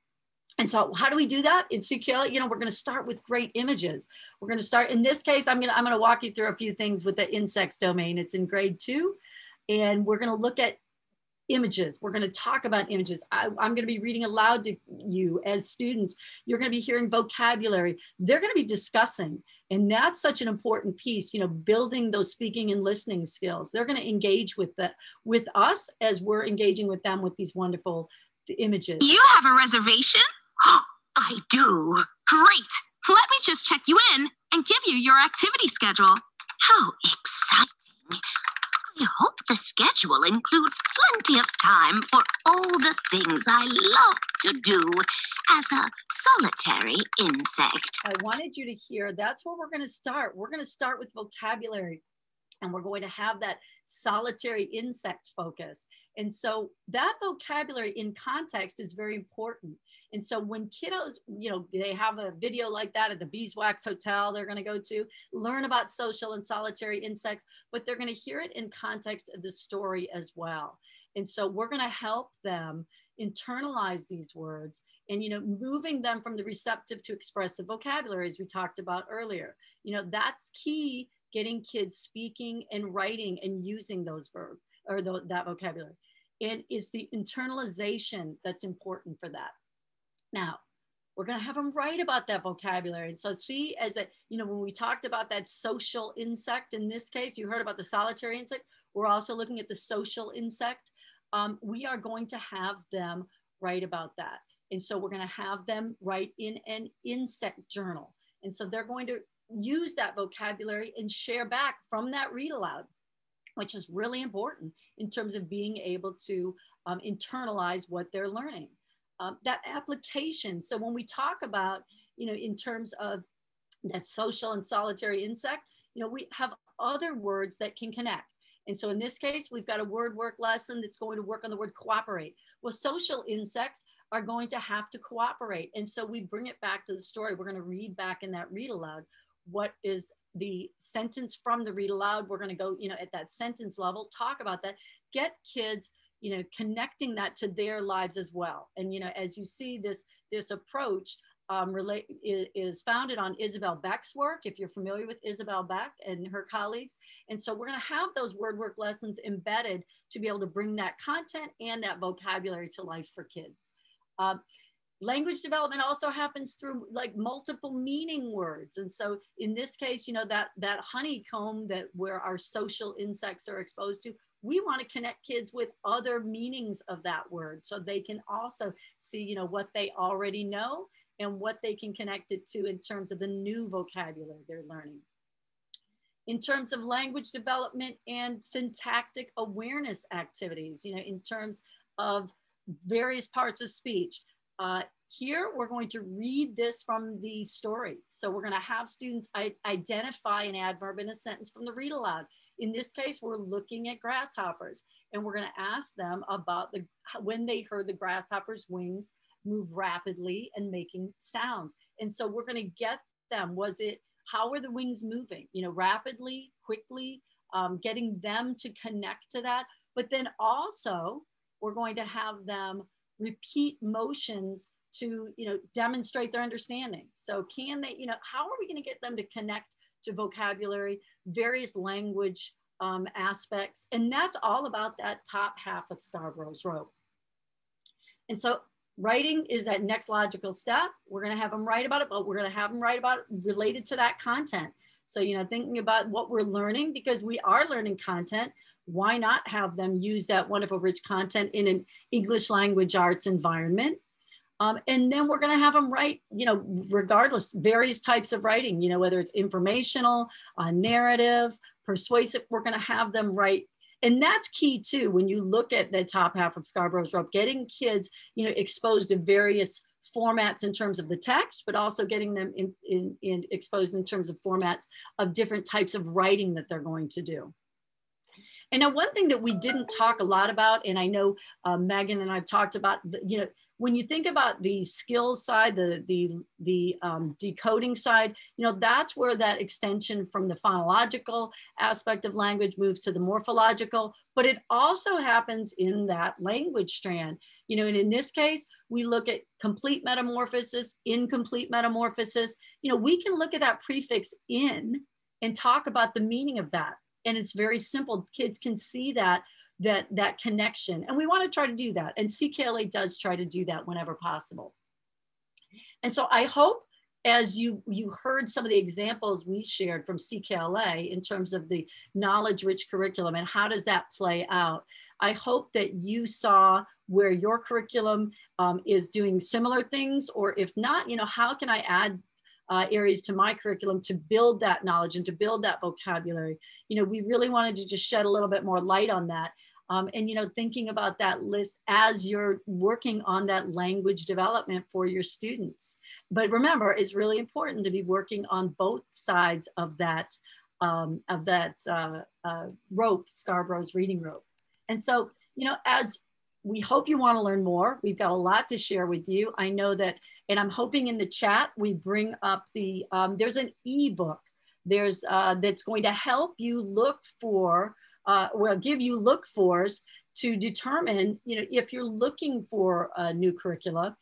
And so how do we do that in CKLA? You know, we're going to start with great images. We're going to start, in this case, I'm going to walk you through a few things with the insects domain. It's in grade 2, and we're going to look at images. We're going to talk about images. I'm going to be reading aloud to you as students. You're going to be hearing vocabulary. They're going to be discussing. And that's such an important piece, you know, building those speaking and listening skills. They're going to engage with us as we're engaging with them with these wonderful images. You have a reservation? Oh, I do. Great. Let me just check you in and give you your activity schedule. How exciting. I hope the schedule includes plenty of time for all the things I love to do as a solitary insect. I wanted you to hear, that's where we're going to start. We're going to start with vocabulary, and we're going to have that solitary insect focus. And so that vocabulary in context is very important. And so when kiddos, you know, they have a video like that at the Beeswax Hotel, they're going to go to learn about social and solitary insects, but they're going to hear it in context of the story as well. And so we're going to help them internalize these words and, you know, moving them from the receptive to expressive vocabulary, as we talked about earlier. You know, that's key, getting kids speaking and writing and using those verbs or that vocabulary. And it's the internalization that's important for that. Now, we're going to have them write about that vocabulary. And so see, as a, you know, when we talked about that social insect, in this case, you heard about the solitary insect. We're also looking at the social insect. We are going to have them write about that. And so we're going to have them write in an insect journal. And so they're going to use that vocabulary and share back from that read aloud which is really important in terms of being able to internalize what they're learning. That application. So when we talk about, in terms of that social and solitary insect, we have other words that can connect. And so in this case, we've got a word work lesson that's going to work on the word cooperate. Well, social insects are going to have to cooperate. And so we bring it back to the story. We're going to read back in that read aloud. What is the sentence from the read aloud? We're going to go, at that sentence level, talk about that, get kids, connecting that to their lives as well. And, as you see, this approach is founded on Isabel Beck's work, if you're familiar with Isabel Beck and her colleagues. And so we're going to have those word work lessons embedded to be able to bring that content and that vocabulary to life for kids. Language development also happens through like multiple meaning words. And so in this case, that honeycomb where our social insects are exposed to, we want to connect kids with other meanings of that word so they can also see, what they already know and what they can connect it to in terms of the new vocabulary they're learning. In terms of language development and syntactic awareness activities, in terms of various parts of speech. Here, we're going to read this from the story. So we're going to have students identify an adverb in a sentence from the read aloud. In this case, we're looking at grasshoppers, and we're going to ask them about when they heard the grasshopper's wings move rapidly and making sounds. And so we're going to get them, how were the wings moving? Rapidly, quickly, getting them to connect to that. But then also, we're going to have them repeat motions to, demonstrate their understanding. So can they, how are we going to get them to connect to vocabulary, various language aspects? And that's all about that top half of Scarborough's rope. And so writing is that next logical step. We're going to have them write about it, but we're going to have them write about it related to that content. So, thinking about what we're learning, because we are learning content, why not have them use that wonderful rich content in an English language arts environment? And then we're going to have them write, regardless, various types of writing, whether it's informational, narrative, persuasive, we're going to have them write. And that's key too, when you look at the top half of Scarborough's rope, getting kids, exposed to various formats in terms of the text, but also getting them exposed in terms of formats of different types of writing that they're going to do. And now one thing that we didn't talk a lot about, and I know Megan and I've talked about, when you think about the skills side, the decoding side, that's where that extension from the phonological aspect of language moves to the morphological, but it also happens in that language strand. And in this case, we look at complete metamorphosis, incomplete metamorphosis. We can look at that prefix in and talk about the meaning of that. And it's very simple. Kids can see that connection. And we want to try to do that. And CKLA does try to do that whenever possible. And so I hope, as you heard some of the examples we shared from CKLA in terms of the knowledge-rich curriculum and how does that play out, I hope that you saw where your curriculum is doing similar things, or if not, how can I add areas to my curriculum to build that knowledge and to build that vocabulary. We really wanted to just shed a little bit more light on that. And, thinking about that list as you're working on that language development for your students. But remember, it's really important to be working on both sides of that rope, Scarborough's reading rope. And so, as we hope you want to learn more, we've got a lot to share with you. I know that, and I'm hoping in the chat, we bring up there's an ebook that's going to help you look for, give you look-fors to determine, if you're looking for a new curricula.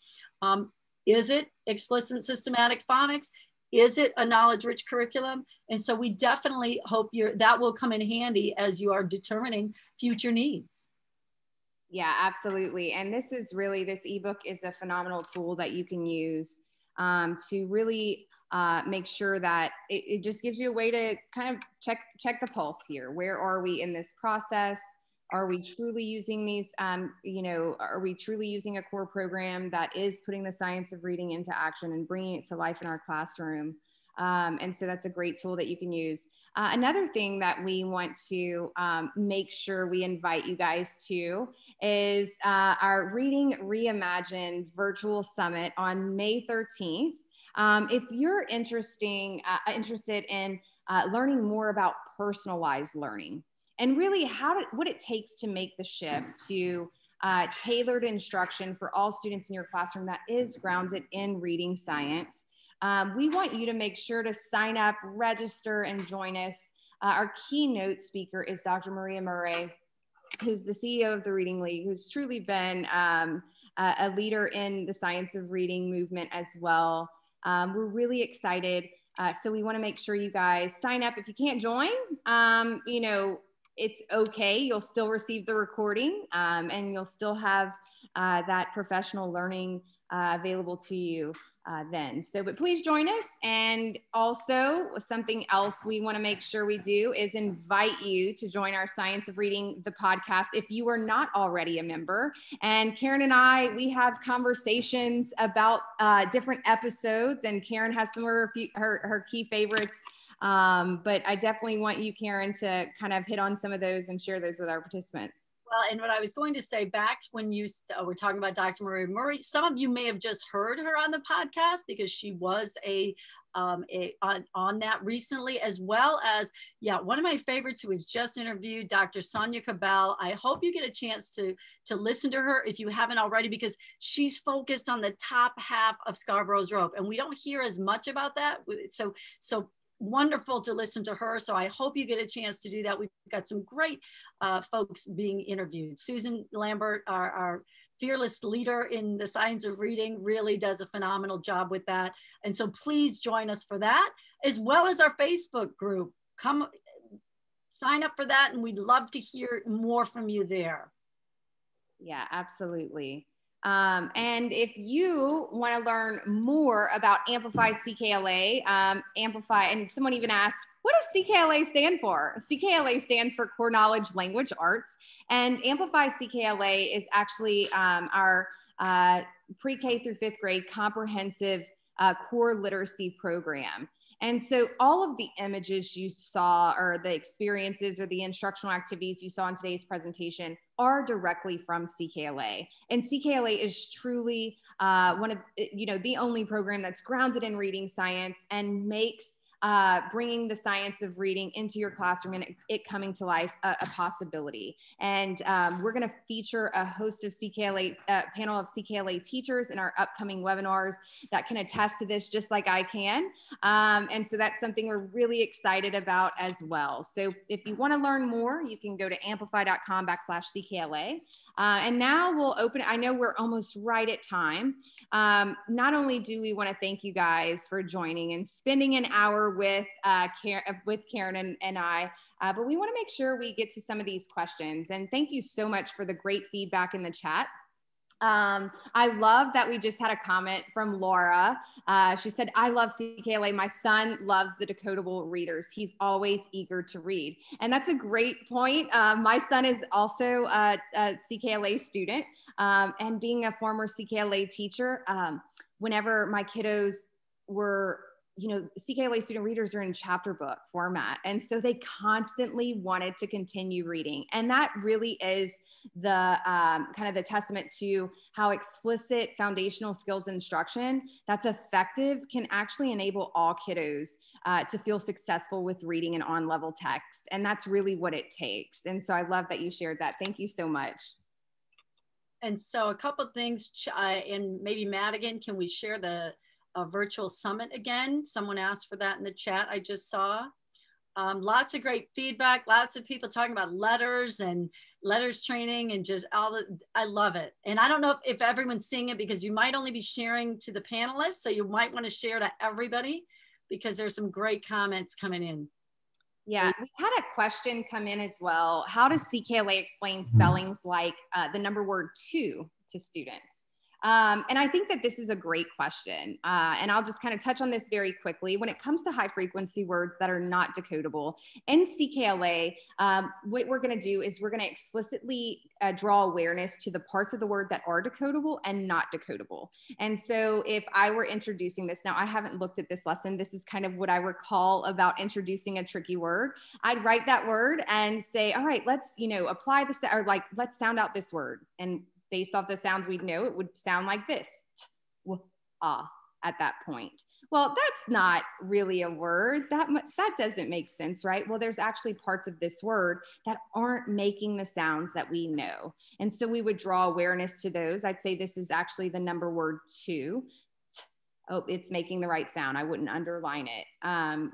Is it explicit systematic phonics? Is it a knowledge-rich curriculum? And so we definitely hope that will come in handy as you are determining future needs. Yeah, absolutely. And this ebook is a phenomenal tool that you can use to really make sure that it just gives you a way to kind of check the pulse here. Where are we in this process? Are we truly using these, are we truly using a core program that is putting the science of reading into action and bringing it to life in our classroom? And so that's a great tool that you can use. Another thing that we want to make sure we invite you guys to is our Reading Reimagined virtual summit on May 13th. If you're interested in learning more about personalized learning and really what it takes to make the shift to tailored instruction for all students in your classroom that is grounded in reading science, we want you to make sure to sign up, register, and join us. Our keynote speaker is Dr. Maria Murray, who's the CEO of the Reading League, who's truly been a leader in the science of reading movement as well. We're really excited. So we want to make sure you guys sign up. If you can't join, you know, it's okay. You'll still receive the recording and you'll still have that professional learning available to you then. So, but please join us. And also something else we want to make sure we do is invite you to join our Science of Reading, the podcast, if you are not already a member. And Karen and I, we have conversations about different episodes, and Karen has some of her key favorites. But I definitely want you, Karen, to kind of hit on some of those and share those with our participants. Well, and what I was going to say back when you were talking about Dr. Maria Murray, some of you may have just heard her on the podcast because she was on that recently, as well as, yeah, one of my favorites who was just interviewed, Dr. Sonia Cabell. I hope you get a chance to listen to her if you haven't already, because she's focused on the top half of Scarborough's rope, and we don't hear as much about that. So wonderful to listen to her. So I hope you get a chance to do that. We've got some great folks being interviewed. Susan Lambert, our fearless leader in the science of reading, really does a phenomenal job with that. And so please join us for that, as well as our Facebook group. Come sign up for that, and we'd love to hear more from you there. Yeah, absolutely. And if you want to learn more about Amplify CKLA, Amplify, and someone even asked, what does CKLA stand for? CKLA stands for Core Knowledge Language Arts, and Amplify CKLA is actually our pre-K through fifth grade comprehensive core literacy program. And so all of the images you saw, or the experiences or the instructional activities you saw in today's presentation, are directly from CKLA. And CKLA is truly one of, the only program that's grounded in reading science and makes bringing the science of reading into your classroom and it coming to life a possibility. And we're going to feature a host of CKLA, panel of CKLA teachers in our upcoming webinars that can attest to this just like I can. And so that's something we're really excited about as well. So if you want to learn more, you can go to amplify.com/CKLA. And now we'll open, I know we're almost right at time. Not only do we want to thank you guys for joining and spending an hour with Karen and I, but we want to make sure we get to some of these questions. And thank you so much for the great feedback in the chat. I love that we just had a comment from Laura. She said, I love CKLA. My son loves the decodable readers. He's always eager to read. And that's a great point. My son is also a CKLA student. And being a former CKLA teacher, whenever my kiddos were, CKLA student readers are in chapter book format. And so they constantly wanted to continue reading. And that really is the kind of the testament to how explicit foundational skills instruction that's effective can actually enable all kiddos to feel successful with reading and on-level text. And that's really what it takes. And so I love that you shared that. Thank you so much. And so a couple of things, and maybe Madigan, can we share the virtual summit again? Someone asked for that in the chat I just saw. Lots of great feedback, lots of people talking about letters and letters training and just I love it. And I don't know if everyone's seeing it because you might only be sharing to the panelists. So you might want to share to everybody because there's some great comments coming in. Yeah, we had a question come in as well. How does CKLA explain spellings like the number word to students? And I think that this is a great question. And I'll just kind of touch on this very quickly. When it comes to high frequency words that are not decodable, in CKLA, what we're going to do is we're going to explicitly draw awareness to the parts of the word that are decodable and not decodable. And so if I were introducing this, now I haven't looked at this lesson. This is kind of what I recall about introducing a tricky word. I'd write that word and say, all right, let's, apply this, or like, let's sound out this word. And based off the sounds we'd know, it would sound like this, t, w, ah, at that point. Well, that's not really a word. That doesn't make sense, right? Well, there's actually parts of this word that aren't making the sounds that we know. And so we would draw awareness to those. I'd say this is actually the number word 2. T, oh, it's making the right sound. I wouldn't underline it.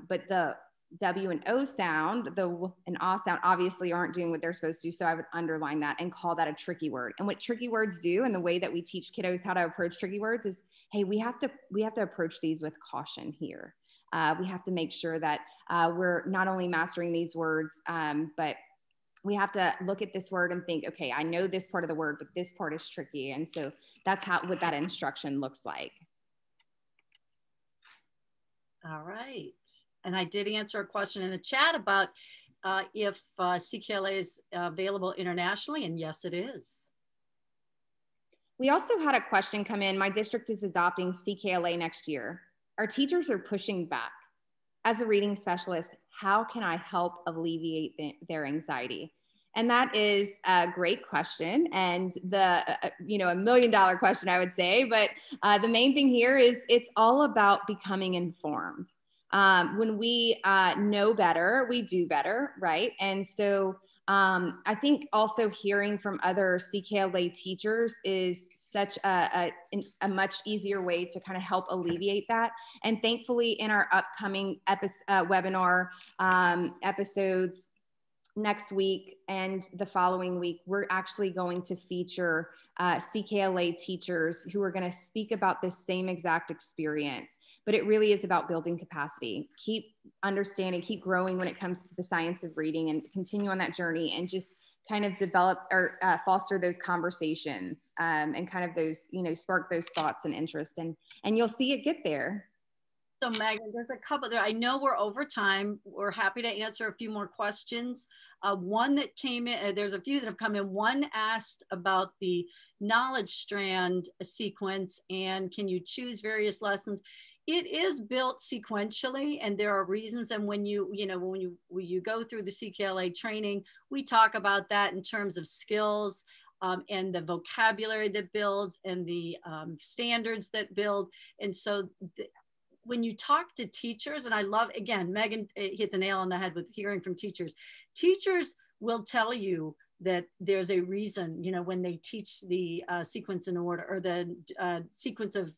But the W and O sound, the W and Ah sound obviously aren't doing what they're supposed to. So I would underline that and call that a tricky word. And what tricky words do, and the way that we teach kiddos how to approach tricky words is, hey, we have to approach these with caution here. We have to make sure that we're not only mastering these words, but we have to look at this word and think, okay, I know this part of the word, but this part is tricky. And so that's what that instruction looks like. All right. And I did answer a question in the chat about if CKLA is available internationally, and yes, it is. We also had a question come in. My district is adopting CKLA next year. Our teachers are pushing back. As a reading specialist, how can I help alleviate their anxiety? And that is a great question, and $1 million question, I would say. But the main thing here is it's all about becoming informed. When we know better, we do better, right? And so I think also hearing from other CKLA teachers is such a much easier way to kind of help alleviate that. And thankfully, in our upcoming webinar episodes next week and the following week, we're actually going to feature CKLA teachers who are going to speak about this same exact experience. But it really is about building capacity. Keep understanding, keep growing when it comes to the science of reading, and continue on that journey, and just kind of develop or foster those conversations and kind of those, spark those thoughts and interest, and you'll see it get there. So Megan, there's a couple there. I know we're over time. We're happy to answer a few more questions. One that came in, there's a few that have come in. One asked about the knowledge strand sequence, and can you choose various lessons? It is built sequentially, and there are reasons. And when you go through the CKLA training, we talk about that in terms of skills and the vocabulary that builds, and the standards that build. And so when you talk to teachers, and I love, again, Megan hit the nail on the head with hearing from teachers. Teachers will tell you that there's a reason, when they teach the sequence in order, or the sequence of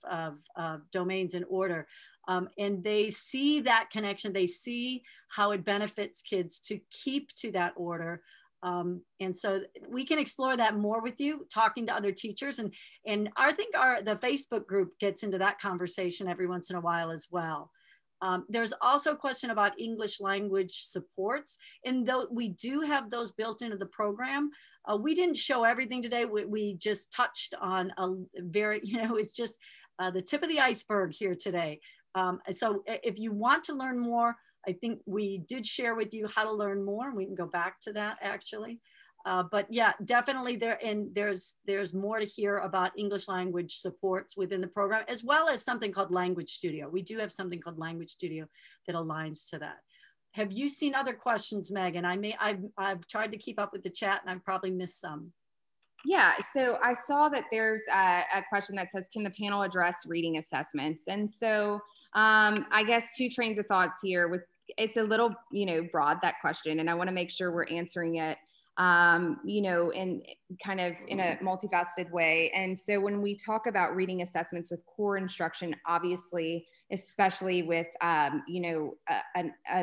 domains in order, and they see that connection, they see how it benefits kids to keep to that order. And so we can explore that more with you, talking to other teachers. And I think the Facebook group gets into that conversation every once in a while as well. There's also a question about English language supports. And though we do have those built into the program, we didn't show everything today. We just touched on a very, it's just the tip of the iceberg here today. So if you want to learn more, I think we did share with you how to learn more, and we can go back to that actually. But yeah, definitely there's more to hear about English language supports within the program, as well as something called Language Studio. We do have something called Language Studio that aligns to that. Have you seen other questions, Megan? I've tried to keep up with the chat, and I've probably missed some. Yeah, so I saw that there's a question that says, can the panel address reading assessments? And so I guess two trains of thoughts here. It's a little, broad, that question, and I want to make sure we're answering it, in kind of in a multifaceted way. And so when we talk about reading assessments with core instruction, obviously, especially with, a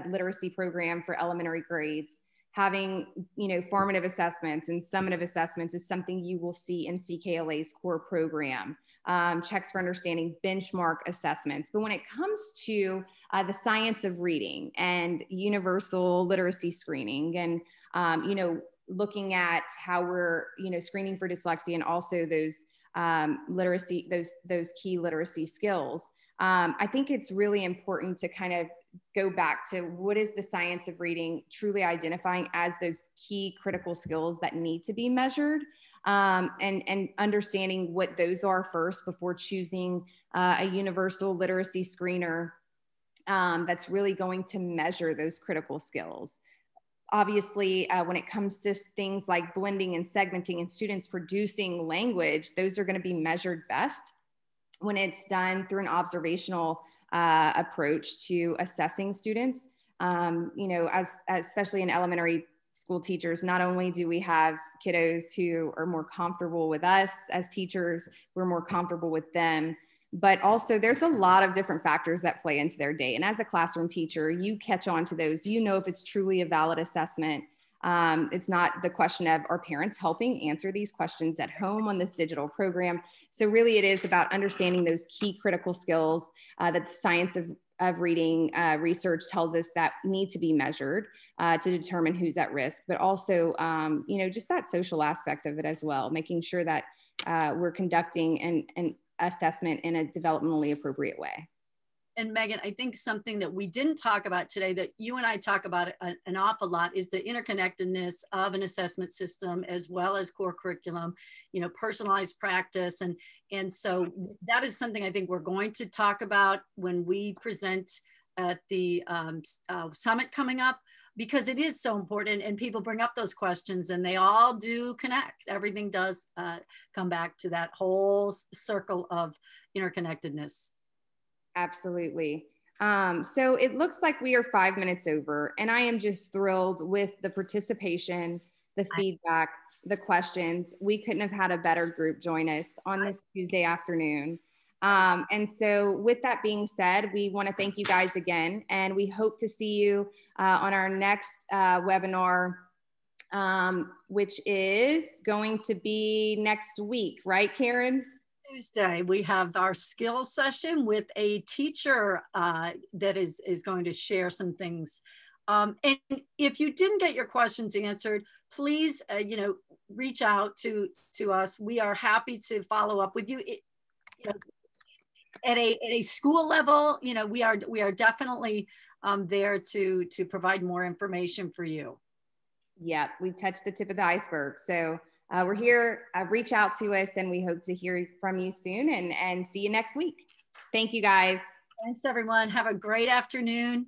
literacy program for elementary grades, having, formative assessments and summative assessments is something you will see in CKLA's core program. Checks for understanding, benchmark assessments. But when it comes to the science of reading and universal literacy screening, and, looking at how we're, screening for dyslexia, and also those literacy, those key literacy skills. I think it's really important to kind of go back to what is the science of reading truly identifying as those key critical skills that need to be measured, and understanding what those are first before choosing a universal literacy screener that's really going to measure those critical skills. Obviously, when it comes to things like blending and segmenting and students producing language, those are going to be measured best when it's done through an observational approach to assessing students. You know, especially in elementary school teachers, not only do we have kiddos who are more comfortable with us as teachers, we're more comfortable with them, but also there's a lot of different factors that play into their day. And as a classroom teacher, you catch on to those. You know if it's truly a valid assessment. It's not the question of, are parents helping answer these questions at home on this digital program? So really it is about understanding those key critical skills that the science of reading research tells us that need to be measured to determine who's at risk, but also, you know, just that social aspect of it as well, making sure that we're conducting an assessment in a developmentally appropriate way. And Megan, I think something that we didn't talk about today that you and I talk about an awful lot is the interconnectedness of an assessment system as well as core curriculum, you know, personalized practice. And so that is something I think we're going to talk about when we present at the summit coming up, because it is so important and people bring up those questions and they all do connect. Everything does come back to that whole circle of interconnectedness. Absolutely. So it looks like we are 5 minutes over, and I am just thrilled with the participation, the feedback, the questions. We couldn't have had a better group join us on this Tuesday afternoon. And so with that being said, we want to thank you guys again, and we hope to see you on our next webinar, which is going to be next week, right, Karen? Tuesday, we have our skills session with a teacher that is going to share some things. And if you didn't get your questions answered, please, you know, reach out to us. We are happy to follow up with you. You know, at a school level, you know, we are definitely there to provide more information for you. Yeah, we touched the tip of the iceberg. So we're here, reach out to us, and we hope to hear from you soon and see you next week. Thank you guys. Thanks everyone. Have a great afternoon.